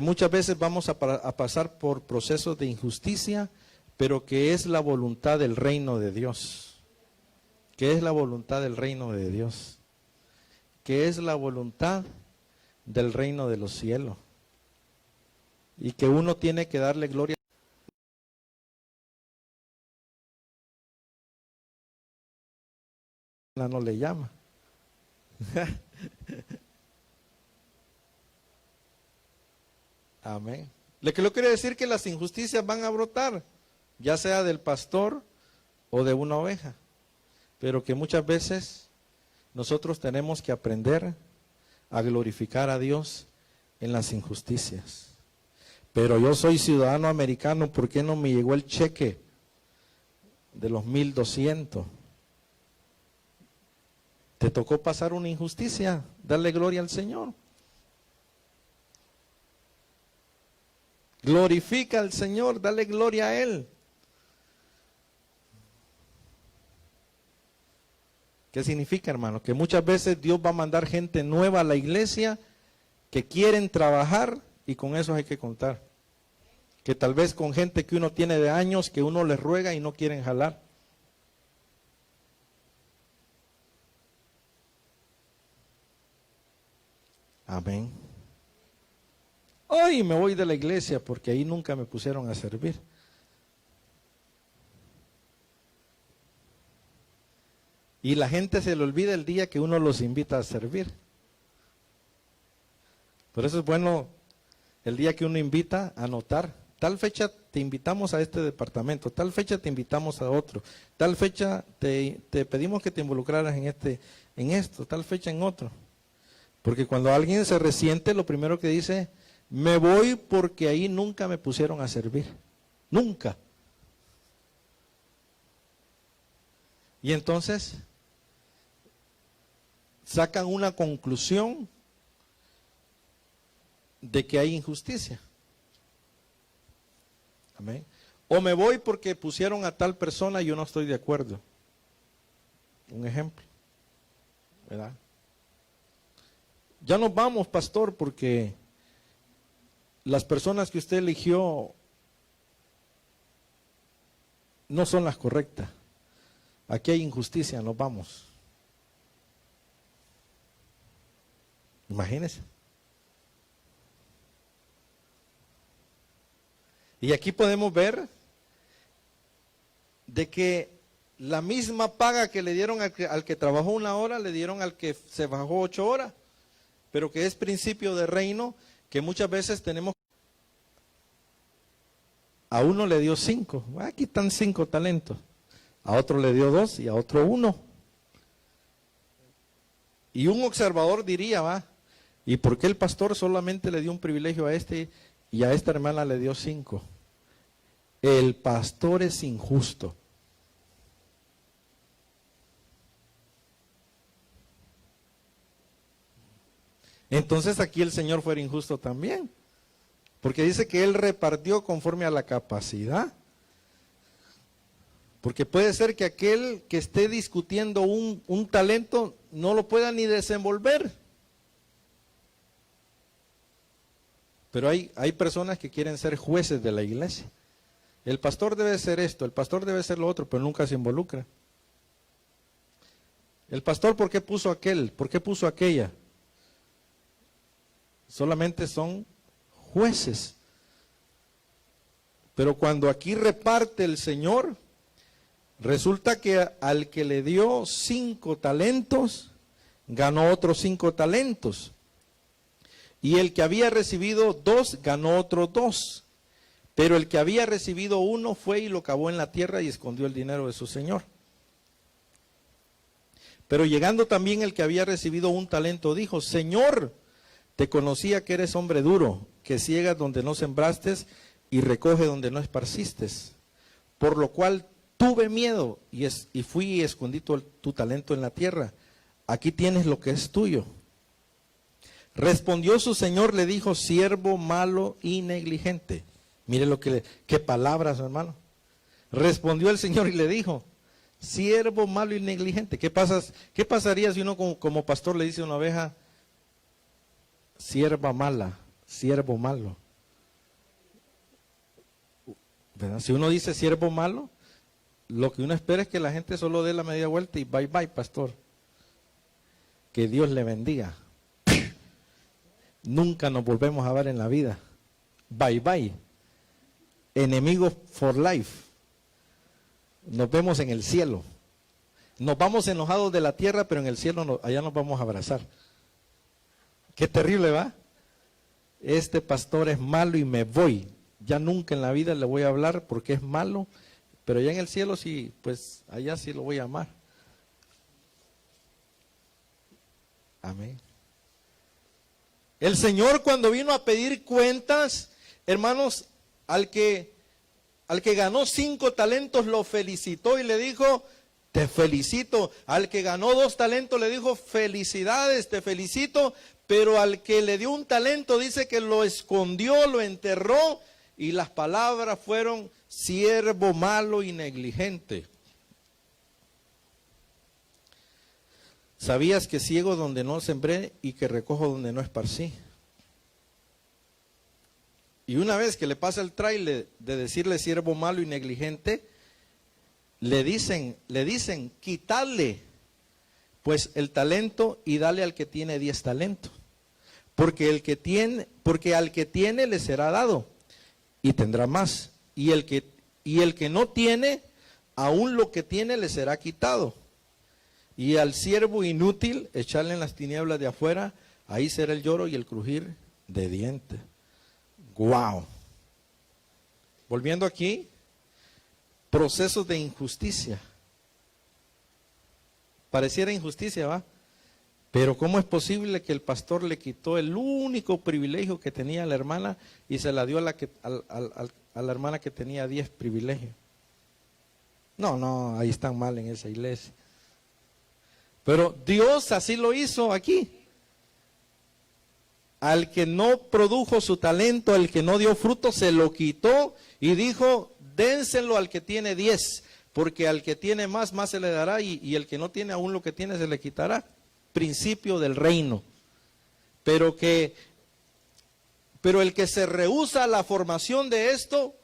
Speaker 1: muchas veces vamos a pasar por procesos de injusticia, pero que es la voluntad del reino de Dios. ¿Qué es la voluntad del reino de Dios? ¿Qué es la voluntad del reino de los cielos? Y que uno tiene que darle gloria. No le llama. Amén. Lo que quiere decir que las injusticias van a brotar, ya sea del pastor o de una oveja. Pero que muchas veces nosotros tenemos que aprender a glorificar a Dios en las injusticias. Pero yo soy ciudadano americano, ¿por qué no me llegó el cheque de los 1,200? Te tocó pasar una injusticia, darle gloria al Señor. Glorifica al Señor, dale gloria a Él. ¿Qué significa, hermano? Que muchas veces Dios va a mandar gente nueva a la iglesia que quieren trabajar y con eso hay que contar. Que tal vez con gente que uno tiene de años, que uno les ruega y no quieren jalar. Amén. Hoy me voy de la iglesia porque ahí nunca me pusieron a servir. Y la gente se le olvida el día que uno los invita a servir. Por eso es bueno el día que uno invita a anotar. Tal fecha te invitamos a este departamento, tal fecha te invitamos a otro, tal fecha te pedimos que te involucraras en esto, tal fecha en otro. Porque cuando alguien se resiente, lo primero que dice, me voy porque ahí nunca me pusieron a servir. Nunca. Y entonces sacan una conclusión de que hay injusticia. Amén. O me voy porque pusieron a tal persona y yo no estoy de acuerdo. Un ejemplo, ¿verdad? Ya nos vamos, pastor, porque las personas que usted eligió no son las correctas. Aquí hay injusticia, nos vamos. Imagínense. Y aquí podemos ver de que la misma paga que le dieron al que trabajó 1 hora, le dieron al que se bajó 8 horas, pero que es principio de reino, que muchas veces tenemos, a uno le dio 5, aquí están 5 talentos, a otro le dio 2 y a otro 1. Y un observador diría, ¿y por qué el pastor solamente le dio un privilegio a este y a esta hermana le dio 5? El pastor es injusto. Entonces aquí el Señor fue injusto también, porque dice que Él repartió conforme a la capacidad. Porque puede ser que aquel que esté discutiendo un talento no lo pueda ni desenvolver. Pero hay personas que quieren ser jueces de la iglesia. El pastor debe ser esto, el pastor debe ser lo otro, pero nunca se involucra. El pastor, ¿por qué puso aquel? ¿Por qué puso aquella? Solamente son jueces. Pero cuando aquí reparte el Señor, resulta que al que le dio 5 talentos, ganó otros 5 talentos. Y el que había recibido 2, ganó otros 2. Pero el que había recibido 1 fue y lo cavó en la tierra y escondió el dinero de su señor. Pero llegando también el que había recibido 1 talento, dijo, Señor, te conocía que eres hombre duro, que ciegas donde no sembraste y recoge donde no esparciste. Por lo cual tuve miedo y fui y escondí tu talento en la tierra. Aquí tienes lo que es tuyo. Respondió su señor, le dijo, siervo malo y negligente. Mire qué palabras, hermano. Respondió el Señor y le dijo, siervo malo y negligente. ¿Qué pasaría si uno como pastor le dice a una oveja, sierva mala, siervo malo? ¿Verdad? Si uno dice siervo malo, lo que uno espera es que la gente solo dé la media vuelta y bye bye, pastor. Que Dios le bendiga. Nunca nos volvemos a ver en la vida. Bye bye. Enemigos for life. Nos vemos en el cielo. Nos vamos enojados de la tierra, pero en el cielo allá nos vamos a abrazar. Qué terrible, ¿va? Este pastor es malo y me voy. Ya nunca en la vida le voy a hablar porque es malo, pero ya en el cielo sí, pues allá sí lo voy a amar. Amén. El Señor cuando vino a pedir cuentas, hermanos, al que ganó 5 talentos lo felicitó y le dijo, te felicito. Al que ganó 2 talentos le dijo, felicidades, te felicito. Pero al que le dio 1 talento dice que lo escondió, lo enterró y las palabras fueron, siervo malo y negligente. ¿Sabías que ciego donde no sembré y que recojo donde no esparcí? Y una vez que le pasa el trailer de decirle siervo malo y negligente, le dicen, quítale pues el talento y dale al que tiene 10 talentos. porque al que tiene le será dado y tendrá más. Y el que no tiene, aún lo que tiene le será quitado. Y al siervo inútil echarle en las tinieblas de afuera, ahí será el lloro y el crujir de dientes. Wow. Volviendo aquí, procesos de injusticia. Pareciera injusticia, ¿va? Pero ¿cómo es posible que el pastor le quitó el único privilegio que tenía la hermana y se la dio a la hermana que tenía 10 privilegios? No, ahí están mal en esa iglesia. Pero Dios así lo hizo aquí. Al que no produjo su talento, al que no dio fruto, se lo quitó y dijo, dénselo al que tiene 10, porque al que tiene más se le dará y el que no tiene aún lo que tiene se le quitará. Principio del reino. Pero el que se rehúsa a la formación de esto,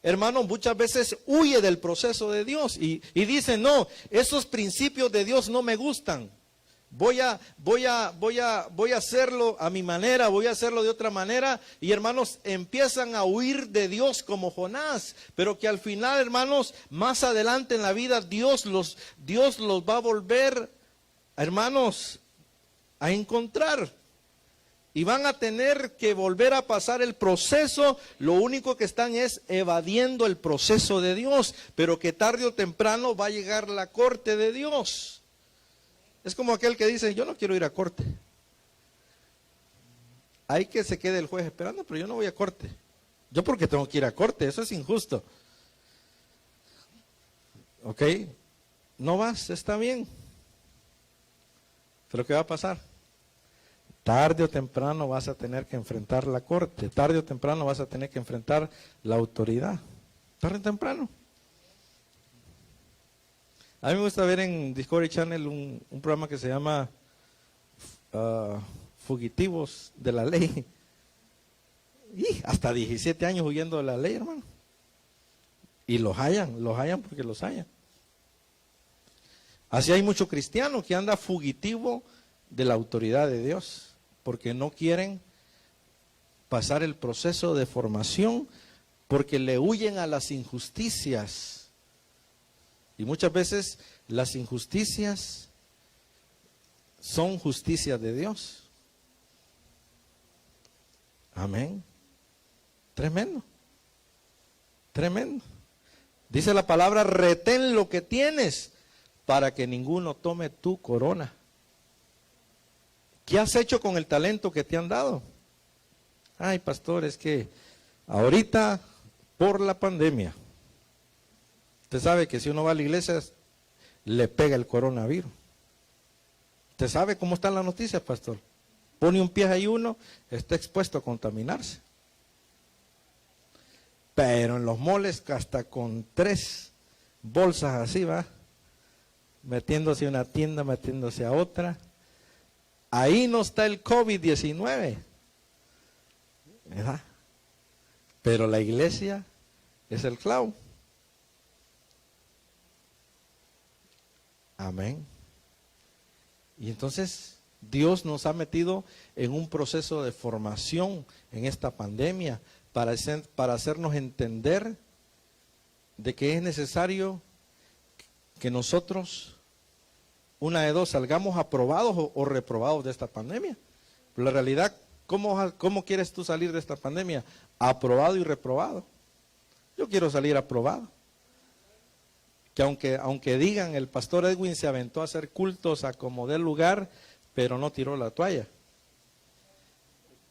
Speaker 1: hermano, muchas veces huye del proceso de Dios y dice, no, esos principios de Dios no me gustan. Voy a hacerlo a mi manera, voy a hacerlo de otra manera. Y hermanos, empiezan a huir de Dios como Jonás. Pero que al final, hermanos, más adelante en la vida, Dios los va a volver, hermanos, a encontrar. Y van a tener que volver a pasar el proceso. Lo único que están es evadiendo el proceso de Dios. Pero que tarde o temprano va a llegar la corte de Dios. Es como aquel que dice, yo no quiero ir a corte. Hay que se quede el juez esperando, pero yo no voy a corte. Yo porque tengo que ir a corte, eso es injusto. ¿Ok? No vas, está bien. Pero ¿qué va a pasar? Tarde o temprano vas a tener que enfrentar la corte. Tarde o temprano vas a tener que enfrentar la autoridad. Tarde o temprano. A mí me gusta ver en Discovery Channel un programa que se llama Fugitivos de la Ley. Y hasta 17 años huyendo de la ley, hermano. Y los hallan porque los hallan. Así hay mucho cristiano que anda fugitivo de la autoridad de Dios, porque no quieren pasar el proceso de formación, porque le huyen a las injusticias. Y muchas veces las injusticias son justicias de Dios. Amén. Tremendo. Tremendo. Dice la palabra, retén lo que tienes para que ninguno tome tu corona. ¿Qué has hecho con el talento que te han dado? Ay, pastor, es que ahorita por la pandemia, usted sabe que si uno va a la iglesia, le pega el coronavirus. ¿Usted sabe cómo están las noticias, pastor? Pone un pie ahí uno, está expuesto a contaminarse. Pero en los moles, hasta con 3 bolsas así, va, metiéndose a una tienda, metiéndose a otra. Ahí no está el COVID-19, ¿verdad? Pero la iglesia es el clavo. Amén. Y entonces Dios nos ha metido en un proceso de formación en esta pandemia para hacernos entender de que es necesario que nosotros, una de dos, salgamos aprobados o reprobados de esta pandemia. Pero la realidad, ¿cómo quieres tú salir de esta pandemia? Aprobado y reprobado. Yo quiero salir aprobado. Que aunque digan, el pastor Edwin se aventó a hacer cultos a como dé lugar, pero no tiró la toalla.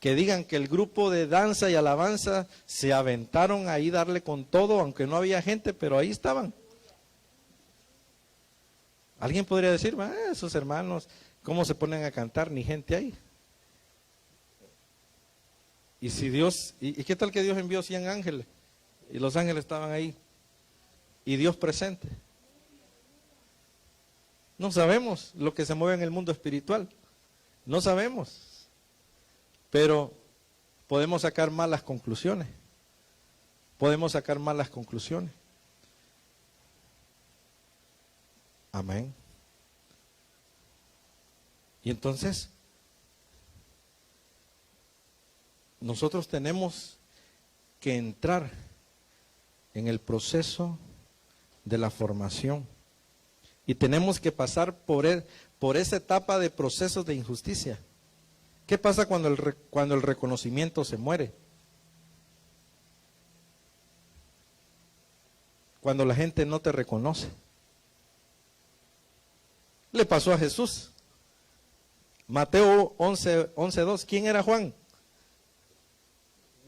Speaker 1: Que digan que el grupo de danza y alabanza se aventaron ahí darle con todo, aunque no había gente, pero ahí estaban. Alguien podría decir, esos hermanos, ¿cómo se ponen a cantar? Ni gente ahí. Y si Dios, ¿y qué tal que Dios envió 100 ángeles? Y los ángeles estaban ahí. Y Dios presente. No sabemos lo que se mueve en el mundo espiritual. No sabemos. Pero podemos sacar malas conclusiones. Podemos sacar malas conclusiones. Amén. Y entonces, nosotros tenemos que entrar en el proceso de la formación. Y tenemos que pasar por esa etapa de procesos de injusticia. ¿Qué pasa cuando el reconocimiento se muere? Cuando la gente no te reconoce. Le pasó a Jesús. Mateo 11:2. ¿Quién era Juan?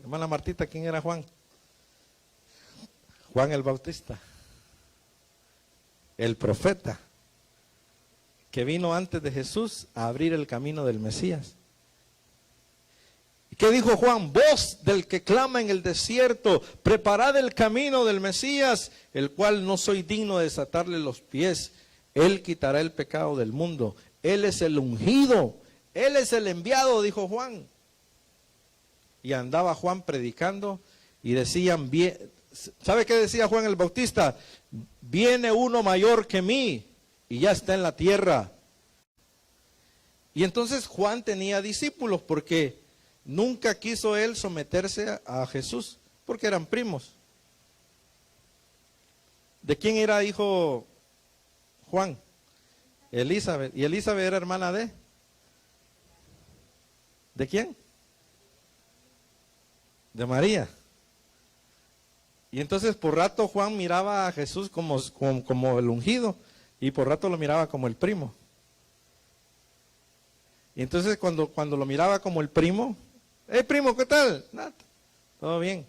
Speaker 1: Hermana Martita, ¿quién era Juan? Juan el Bautista. El profeta que vino antes de Jesús a abrir el camino del Mesías. ¿Qué dijo Juan? Voz del que clama en el desierto, preparad el camino del Mesías, el cual no soy digno de desatarle los pies. Él quitará el pecado del mundo. Él es el ungido, Él es el enviado, dijo Juan. Y andaba Juan predicando y decían, ¿sabe qué decía Juan el Bautista? Viene uno mayor que mí y ya está en la tierra. Y entonces Juan tenía discípulos porque nunca quiso él someterse a Jesús, porque eran primos. ¿De quién era hijo Juan? Elizabeth. ¿Y Elizabeth era hermana de? ¿De quién? De María. Y entonces por rato Juan miraba a Jesús como el ungido y por rato lo miraba como el primo. Y entonces cuando lo miraba como el primo, primo, ¿qué tal? Nada, todo bien.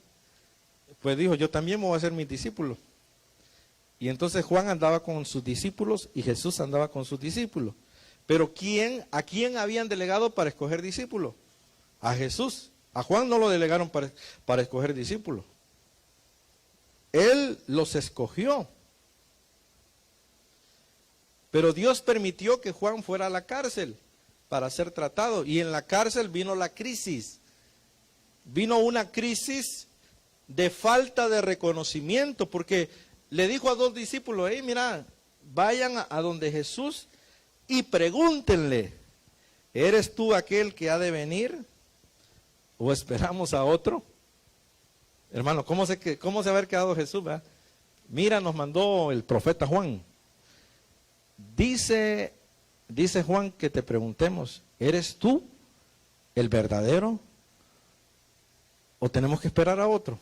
Speaker 1: Pues dijo, yo también me voy a hacer mis discípulos. Y entonces Juan andaba con sus discípulos y Jesús andaba con sus discípulos. Pero ¿a quién habían delegado para escoger discípulos? A Jesús. A Juan no lo delegaron para escoger discípulos. Él los escogió. Pero Dios permitió que Juan fuera a la cárcel para ser tratado. Y en la cárcel vino la crisis. Vino una crisis de falta de reconocimiento, porque le dijo a dos discípulos, mira, vayan a donde Jesús y pregúntenle, ¿eres tú aquel que ha de venir? ¿O esperamos a otro? Hermano, ¿cómo se haber quedado Jesús? ¿Verdad? Mira, nos mandó el profeta Juan. Dice Juan que te preguntemos, ¿eres tú el verdadero? ¿O tenemos que esperar a otro?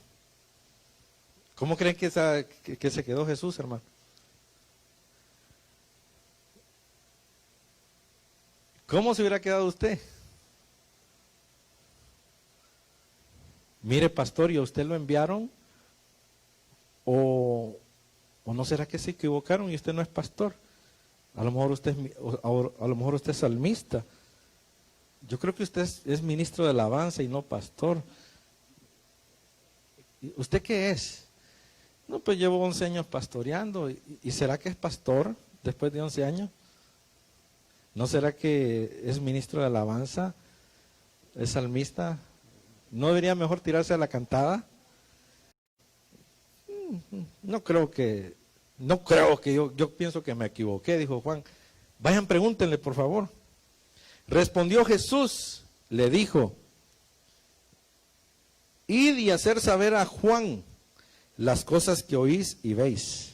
Speaker 1: ¿Cómo creen que se quedó Jesús, hermano? ¿Cómo se hubiera quedado usted? Mire, pastor, ¿y a usted lo enviaron? ¿O no será que se equivocaron y usted no es pastor? A lo mejor usted es salmista. Yo creo que usted es ministro de alabanza y no pastor. ¿Usted qué es? No, pues llevo 11 años pastoreando. ¿Y será que es pastor después de 11 años? ¿No será que es ministro de alabanza? ¿Es salmista? ¿No debería mejor tirarse a la cantada? No creo que yo pienso que me equivoqué, dijo Juan. Vayan, pregúntenle, por favor. Respondió Jesús, le dijo, id y hacer saber a Juan las cosas que oís y veis.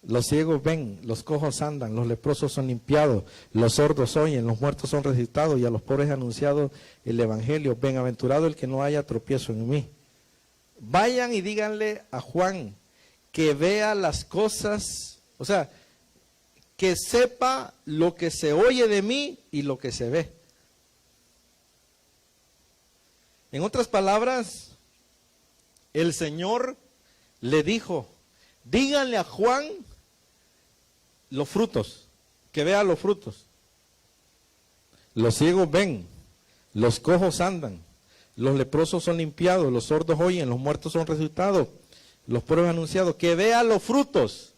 Speaker 1: Los ciegos ven, los cojos andan, los leprosos son limpiados, los sordos oyen, los muertos son resucitados y a los pobres anunciado el evangelio. Bienaventurado el que no haya tropiezo en mí. Vayan y díganle a Juan que vea las cosas, o sea, que sepa lo que se oye de mí y lo que se ve. En otras palabras, el Señor le dijo, díganle a Juan los frutos, que vea los frutos. Los ciegos ven, los cojos andan, los leprosos son limpiados, los sordos oyen, los muertos son resucitados, los pobres anunciados, que vea los frutos.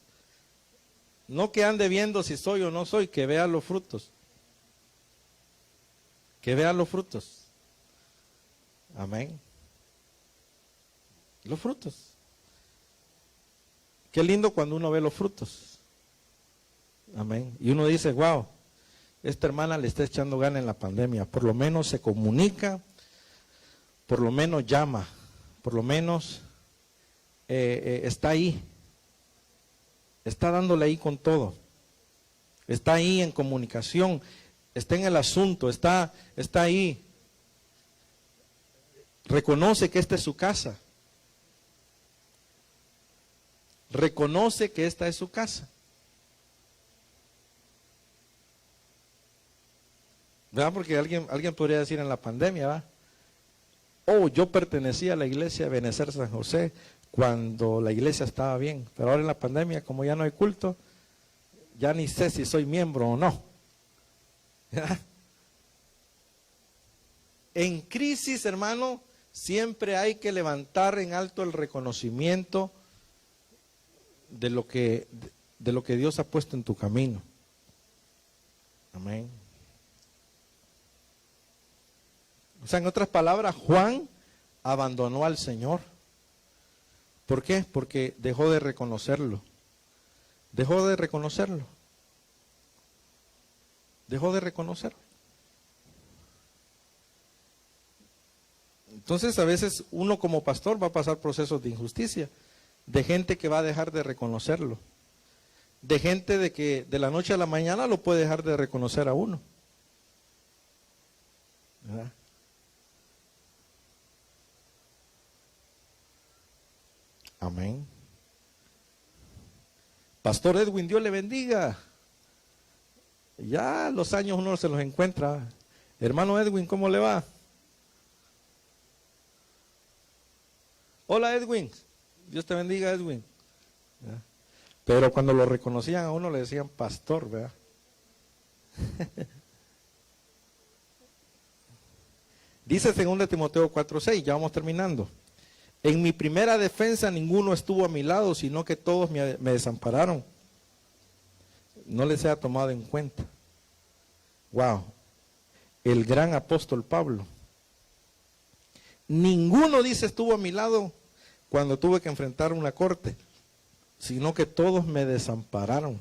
Speaker 1: No que ande viendo si soy o no soy, que vea los frutos. Que vea los frutos. Amén. Los frutos. Qué lindo cuando uno ve los frutos. Amén. Y uno dice, wow, esta hermana le está echando gana en la pandemia. Por lo menos se comunica, por lo menos llama, por lo menos está ahí, está dándole ahí con todo, está ahí en comunicación, está en el asunto, está ahí, reconoce que esta es su casa, reconoce que esta es su casa. ¿Verdad? Porque alguien podría decir en la pandemia, ¿verdad? Oh, yo pertenecía a la iglesia de Benecer San José cuando la iglesia estaba bien, pero ahora en la pandemia, como ya no hay culto, ya ni sé si soy miembro o no. ¿Verdad? En crisis, hermano, siempre hay que levantar en alto el reconocimiento de lo que Dios ha puesto en tu camino. Amén. O sea, en otras palabras, Juan abandonó al Señor. ¿Por qué? Porque dejó de reconocerlo. Dejó de reconocerlo. Dejó de reconocerlo. Entonces, a veces uno como pastor va a pasar procesos de injusticia, de gente que va a dejar de reconocerlo, de gente de que de la noche a la mañana lo puede dejar de reconocer a uno. ¿Verdad? Amén. Pastor Edwin, Dios le bendiga. Ya los años uno se los encuentra. Hermano Edwin, ¿cómo le va? Hola Edwin, Dios te bendiga Edwin. ¿Verdad? Pero cuando lo reconocían a uno le decían pastor, ¿verdad? Dice 2 Timoteo 4:6, ya vamos terminando. En mi primera defensa ninguno estuvo a mi lado, sino que todos me desampararon. No les sea tomado en cuenta. Wow, el gran apóstol Pablo. Ninguno, dice, estuvo a mi lado cuando tuve que enfrentar una corte, sino que todos me desampararon.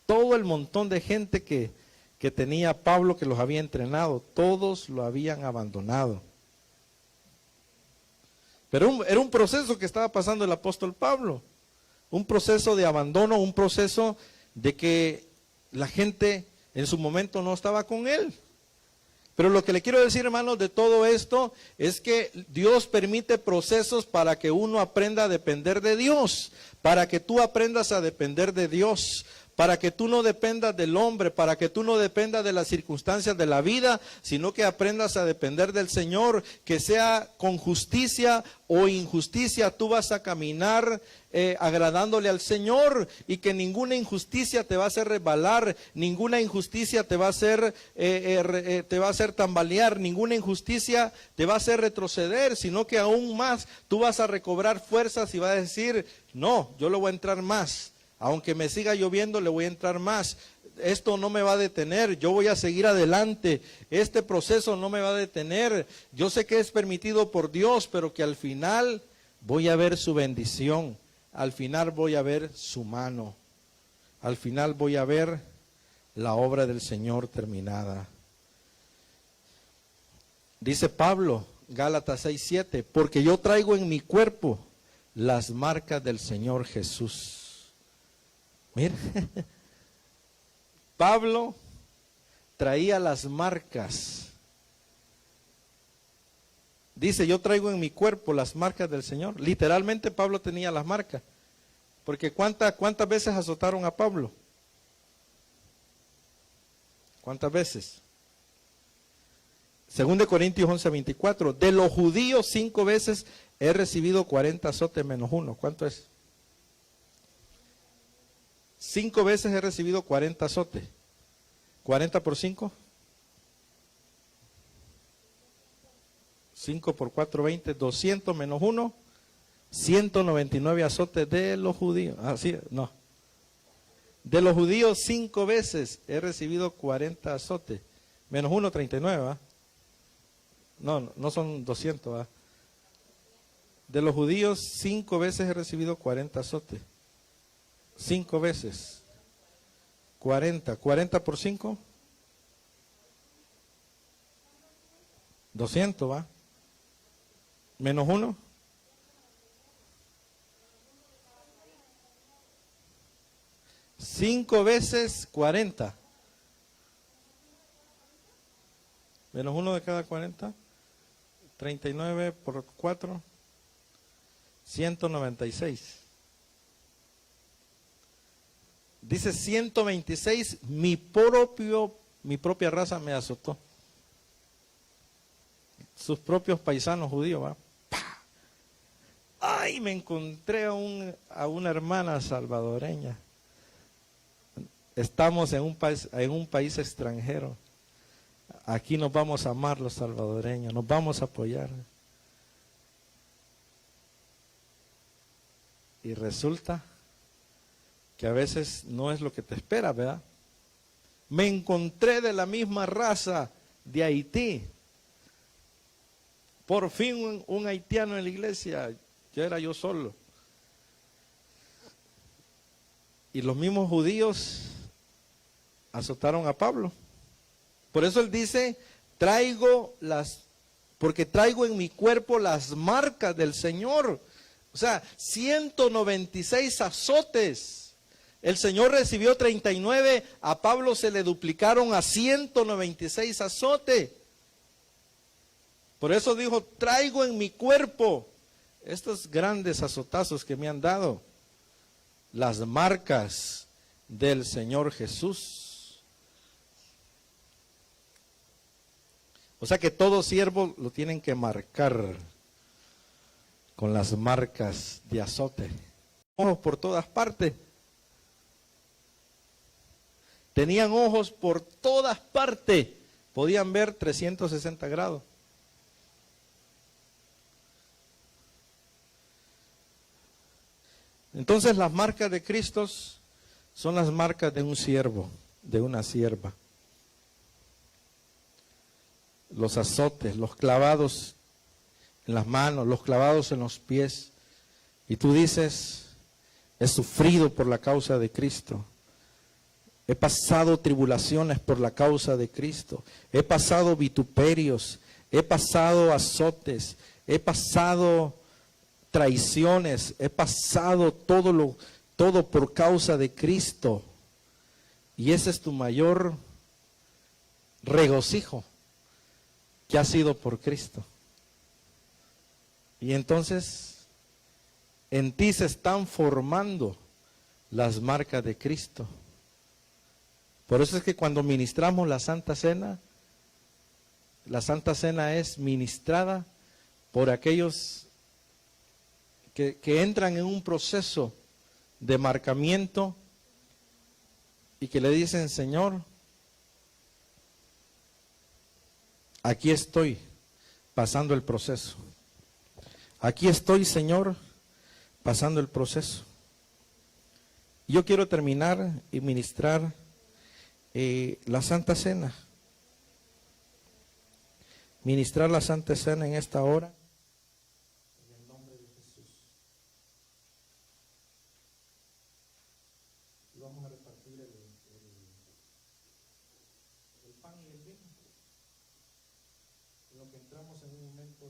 Speaker 1: Todo el montón de gente que tenía Pablo, que los había entrenado, todos lo habían abandonado. Pero era un proceso que estaba pasando el apóstol Pablo, un proceso de abandono, un proceso de que la gente en su momento no estaba con él. Pero lo que le quiero decir, hermanos, de todo esto es que Dios permite procesos para que uno aprenda a depender de Dios, para que tú aprendas a depender de Dios, para que tú no dependas del hombre, para que tú no dependas de las circunstancias de la vida, sino que aprendas a depender del Señor, que sea con justicia o injusticia, tú vas a caminar agradándole al Señor, y que ninguna injusticia te va a hacer resbalar, ninguna injusticia te va a hacer tambalear, ninguna injusticia te va a hacer retroceder, sino que aún más tú vas a recobrar fuerzas y vas a decir, no, yo le voy a entrar más. Aunque me siga lloviendo, le voy a entrar más. Esto no me va a detener, yo voy a seguir adelante. Este proceso no me va a detener. Yo sé que es permitido por Dios, pero que al final voy a ver su bendición. Al final voy a ver su mano. Al final voy a ver la obra del Señor terminada. Dice Pablo, Gálatas 6:7, porque yo traigo en mi cuerpo las marcas del Señor Jesús. Mira, Pablo traía las marcas. Dice, yo traigo en mi cuerpo las marcas del Señor. Literalmente Pablo tenía las marcas. Porque ¿cuántas veces azotaron a Pablo? ¿Cuántas veces? 2 Corintios 11:24. De los judíos 5 veces he recibido 40 azotes menos 1. ¿Cuánto es? 5 veces he recibido 40 azotes. 40 por 5. 5 por 4, 20. 200 menos 1. 199 azotes de los judíos. Así, no. De los judíos 5 veces he recibido 40 azotes. Menos 1, 39, ¿va? No son 200, ¿va? De los judíos 5 veces he recibido 40 azotes. 5 veces. 40. 40 por 5. 200, ¿va? Menos 1. Cinco veces 40. Menos 1 de cada 40. 39 por 4. 196. Dice 126, mi propia raza me azotó. Sus propios paisanos judíos, ¿va? ¡Pah! Ay, me encontré a una hermana salvadoreña. Estamos en un país extranjero. Aquí nos vamos a amar los salvadoreños, nos vamos a apoyar. Y resulta que a veces no es lo que te espera, ¿verdad? Me encontré de la misma raza de Haití. Por fin un haitiano en la iglesia, ya era yo solo. Y los mismos judíos azotaron a Pablo. Por eso él dice, porque traigo en mi cuerpo las marcas del Señor. O sea, 196 azotes. El Señor recibió 39, a Pablo se le duplicaron a 196 azotes. Por eso dijo, traigo en mi cuerpo estos grandes azotazos que me han dado, las marcas del Señor Jesús. O sea que todo siervo lo tienen que marcar con las marcas de azote. Ojos por todas partes. Tenían ojos por todas partes. Podían ver 360 grados. Entonces las marcas de Cristo son las marcas de un siervo, de una sierva. Los azotes, los clavados en las manos, los clavados en los pies. Y tú dices, he sufrido por la causa de Cristo. He pasado tribulaciones por la causa de Cristo. He pasado vituperios, he pasado azotes, he pasado traiciones, he pasado todo por causa de Cristo. Y ese es tu mayor regocijo, que ha sido por Cristo. Y entonces en ti se están formando las marcas de Cristo. Por eso es que cuando ministramos la Santa Cena es ministrada por aquellos que entran en un proceso de marcamiento y que le dicen, Señor, aquí estoy pasando el proceso. Aquí estoy, Señor, pasando el proceso. Yo quiero terminar y ministrar la Santa Cena. Ministrar la Santa Cena en esta hora. En el nombre de Jesús. Y vamos a repartir el pan y el vino. En lo que entramos en un momento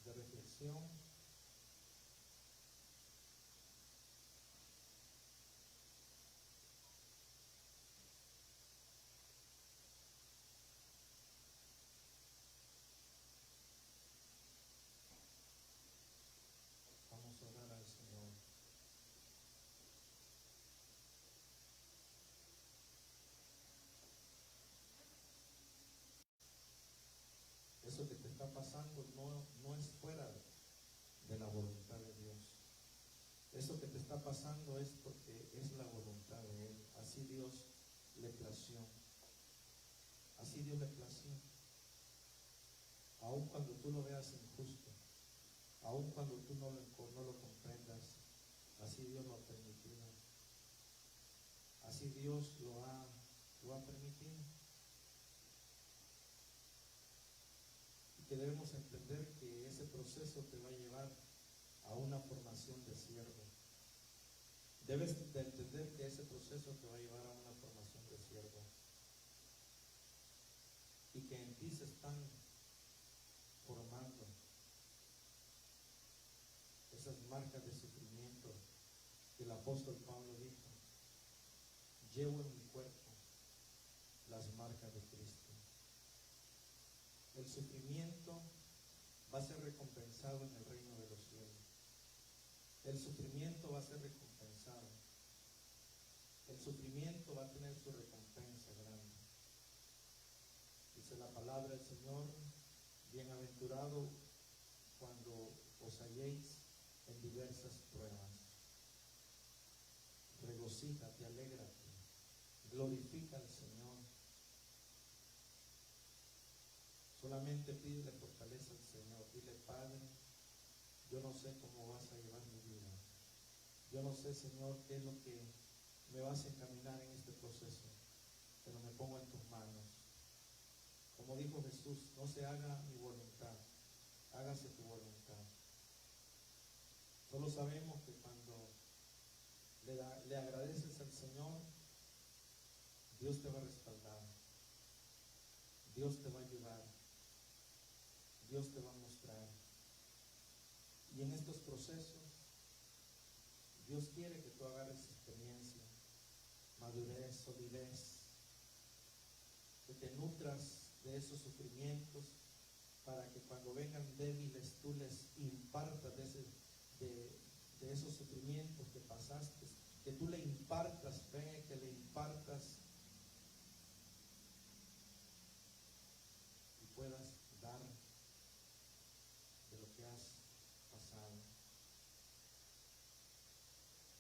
Speaker 1: de reflexión. Vamos a orar al Señor. Eso que te está pasando no es fuera de la voluntad de Dios. Eso que te está pasando es porque es la voluntad de Él. Así Dios le plació. Así Dios le plació. Aun cuando tú lo veas injusto, aun cuando tú no lo comprendas, así Dios lo ha permitido. Así Dios lo ha permitido. Y que debemos entender que ese proceso te va a llevar a una formación de siervo. Debes de entender que ese proceso te va a llevar a una formación de siervo.
Speaker 2: y que en ti se están formando esas marcas de sufrimiento que el apóstol Pablo dijo: llevo en mi cuerpo las marcas de Cristo. El sufrimiento va a ser recompensado en el reino de los cielos. El sufrimiento va a ser recompensado. El sufrimiento va a tener su recompensa grande. Dice la palabra del Señor: bienaventurado cuando os halléis en diversas pruebas. Regocíjate, alégrate, glorifica al Señor. Solamente pídele fortaleza al Señor. Dile: Padre, yo no sé cómo vas a llevar mi vida. Yo no sé, Señor, qué es lo que me vas a encaminar en este proceso, pero me pongo en tus manos. Como dijo Jesús: no se haga mi voluntad, hágase tu voluntad. Solo sabemos que cuando le agradeces al Señor, Dios te va a respaldar, Dios te va a ayudar, Dios te va a mostrar. Y en estos procesos, Dios quiere que tú agarres experiencia, madurez, solidez, que te nutras de esos sufrimientos, para que cuando vengan débiles tú les impartas de esos sufrimientos que pasaste, que tú le impartas fe, que le impartas y puedas dar de lo que has pasado.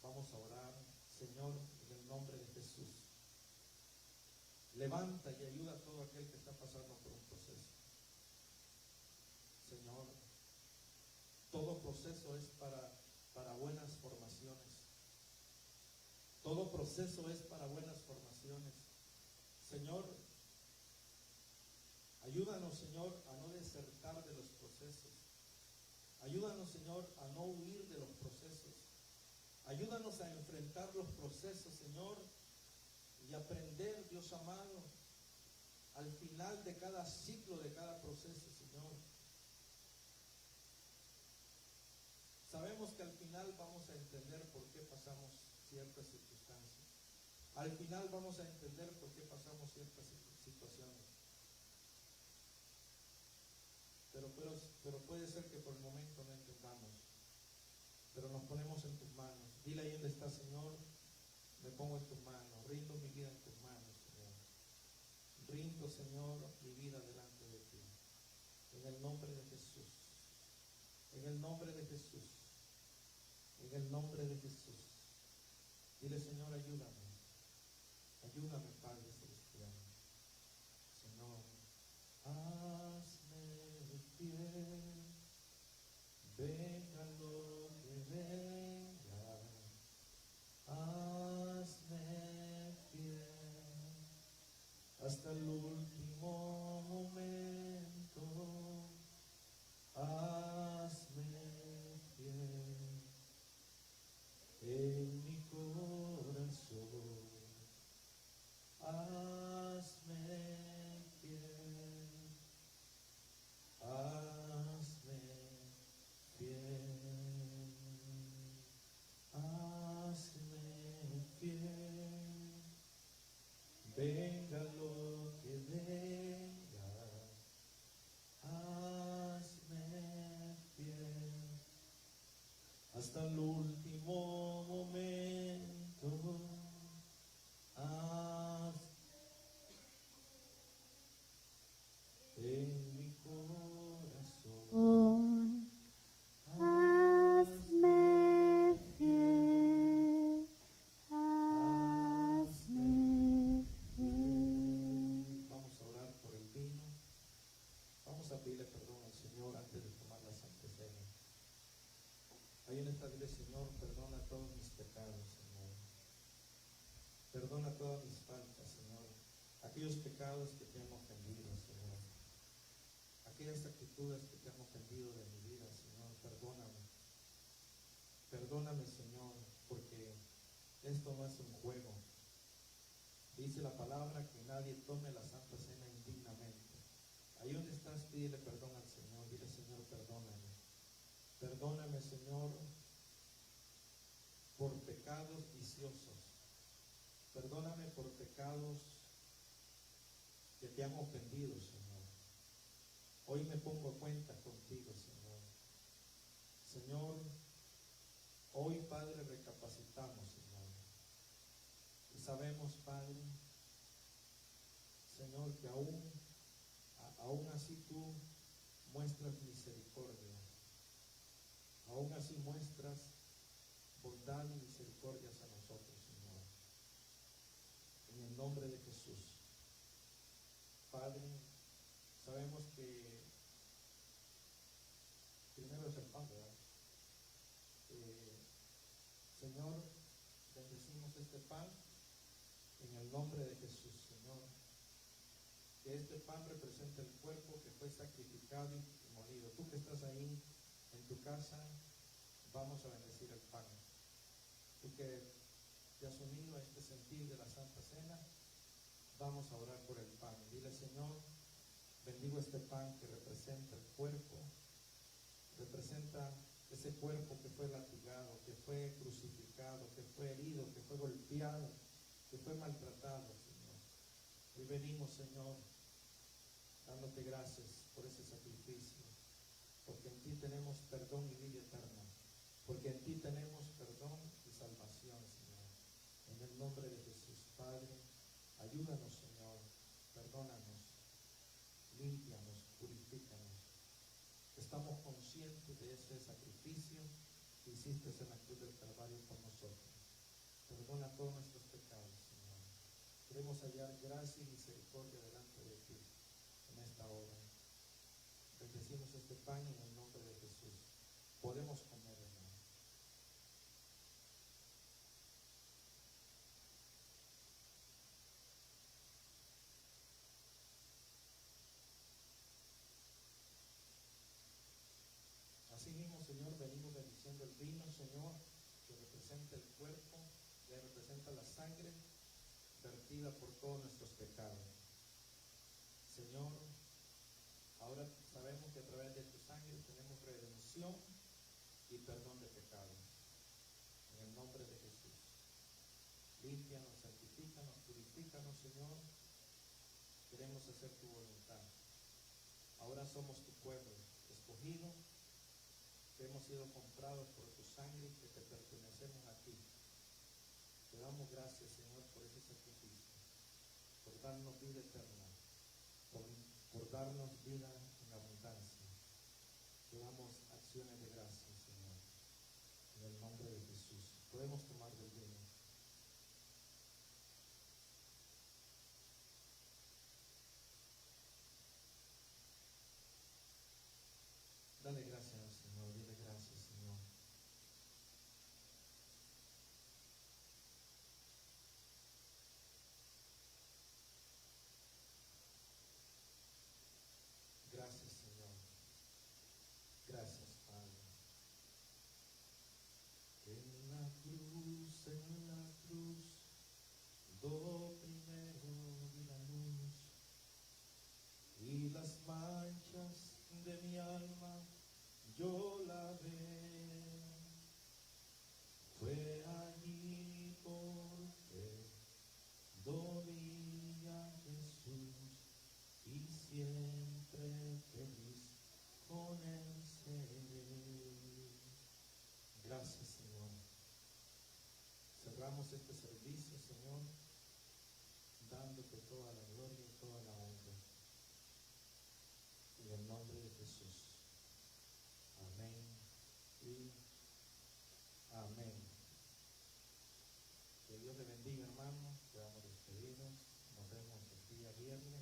Speaker 2: Vamos a orar. Señor, en el nombre de Jesús, levanta y ayuda a todo aquel que está pasando por un proceso. Señor, todo proceso es para buenas formaciones. Todo proceso es para buenas formaciones. Señor, ayúdanos, Señor, a no desertar de los procesos. Ayúdanos, Señor, a no huir de los procesos. Ayúdanos a enfrentar los procesos, Señor, y aprender, Dios amado, al final de cada ciclo, de cada proceso, Señor. Sabemos que al final vamos a entender por qué pasamos ciertas circunstancias. Al final vamos a entender por qué pasamos ciertas situaciones. Pero puede ser que por el momento no entendamos. Pero nos ponemos en tus manos. Dile ahí donde está: Señor, me pongo en tus manos, rindo mi vida en tus manos, Señor. Rindo, Señor, mi vida delante de ti. En el nombre de Jesús. En el nombre de Jesús. En el nombre de Jesús. Dile: Señor, ayúdame. Ayúdame, Padre Celestial. Señor, hazme fiel. Venga lo que venga, hazme fiel hasta el último momento, hazme fiel en mi corazón, hazme fiel, hazme fiel, hazme fiel, venga lo que venga, hazme fiel, hasta el último momento, en mi corazón.
Speaker 3: Hazme fiel, hazme fiel.
Speaker 2: Vamos a orar por el vino. Vamos a pedirle perdón al Señor antes de tomar la Santa Cena. Ahí en esta dile: Señor, perdona todos mis pecados, Señor. Perdona todas mis faltas, Señor. Aquellos pecados que te han ofendido, Señor. Aquellas actitudes que te han ofendido de mi vida, Señor. Perdóname. Perdóname, Señor, porque esto no es un juego. Dice la palabra que nadie tome la Santa Cena indignamente. Ahí donde estás, pídele perdón al Señor. Dile, Señor, perdóname. Perdóname, Señor, por pecados viciosos. Perdóname por pecados que te han ofendido, Señor. Hoy me pongo a cuenta contigo, Señor. Señor, hoy, Padre, recapacitamos, Señor. Y sabemos, Padre, Señor, que aún así tú muestras misericordia. Aún así muestras bondad y misericordia hacia nosotros, Señor. En el nombre de Jesús. Padre, sabemos que primero es el pan, ¿verdad? Señor, bendecimos este pan en el nombre de Jesús, Señor. Que este pan represente el cuerpo que fue sacrificado y molido. Tú que estás ahí en tu casa, vamos a bendecir el pan. Tú que te has unido a este sentir de la Santa Cena, vamos a orar por el pan. Dile, Señor, bendigo este pan que representa el cuerpo, representa ese cuerpo que fue latigado, que fue crucificado, que fue herido, que fue golpeado, que fue maltratado, Señor. Hoy venimos, Señor, dándote gracias por ese sacrificio, porque en ti tenemos perdón y vida eterna, porque en ti tenemos perdón y salvación, Señor. En el nombre de Jesús, Padre, ayúdanos, Señor, perdónanos, límpianos, purifícanos. Estamos conscientes de ese sacrificio que hiciste en la cruz del Calvario por nosotros. Perdona todos nuestros pecados, Señor. Queremos hallar gracia y misericordia delante de ti en esta hora. Bendecimos este pan en el nombre de Jesús. Podemos comer, hermano. Asimismo, Señor, venimos bendiciendo el vino, Señor, que representa el cuerpo, que representa la sangre vertida por todos nuestros pecados. Señor, ahora sabemos que a través de tu sangre tenemos redención y perdón de pecados. En el nombre de Jesús. Límpianos, santifícanos, purifícanos, Señor. Queremos hacer tu voluntad. Ahora somos tu pueblo escogido, que hemos sido comprados por tu sangre y que te pertenecemos a ti. Te damos gracias, Señor, por ese sacrificio, por darnos vida eterna, por darnos vida en abundancia. Te damos acciones de gracia, Señor, en el nombre de Jesús. Podemos tomar del vino. Dale gracias al Señor, dile gracias, Señor. Gracias, Señor. Gracias, Padre. En la cruz, do primero vi la luz y las manchas de mi alma yo la ve. Fue allí porque do vi a Jesús y siempre feliz con él seré. Gracias, Señor. Cerramos este servicio, Señor, dándote toda la gloria y toda la honra. En el nombre de Jesús. Amén y amén. Que Dios le bendiga, hermano. Te damos despedidos. Nos vemos el día viernes.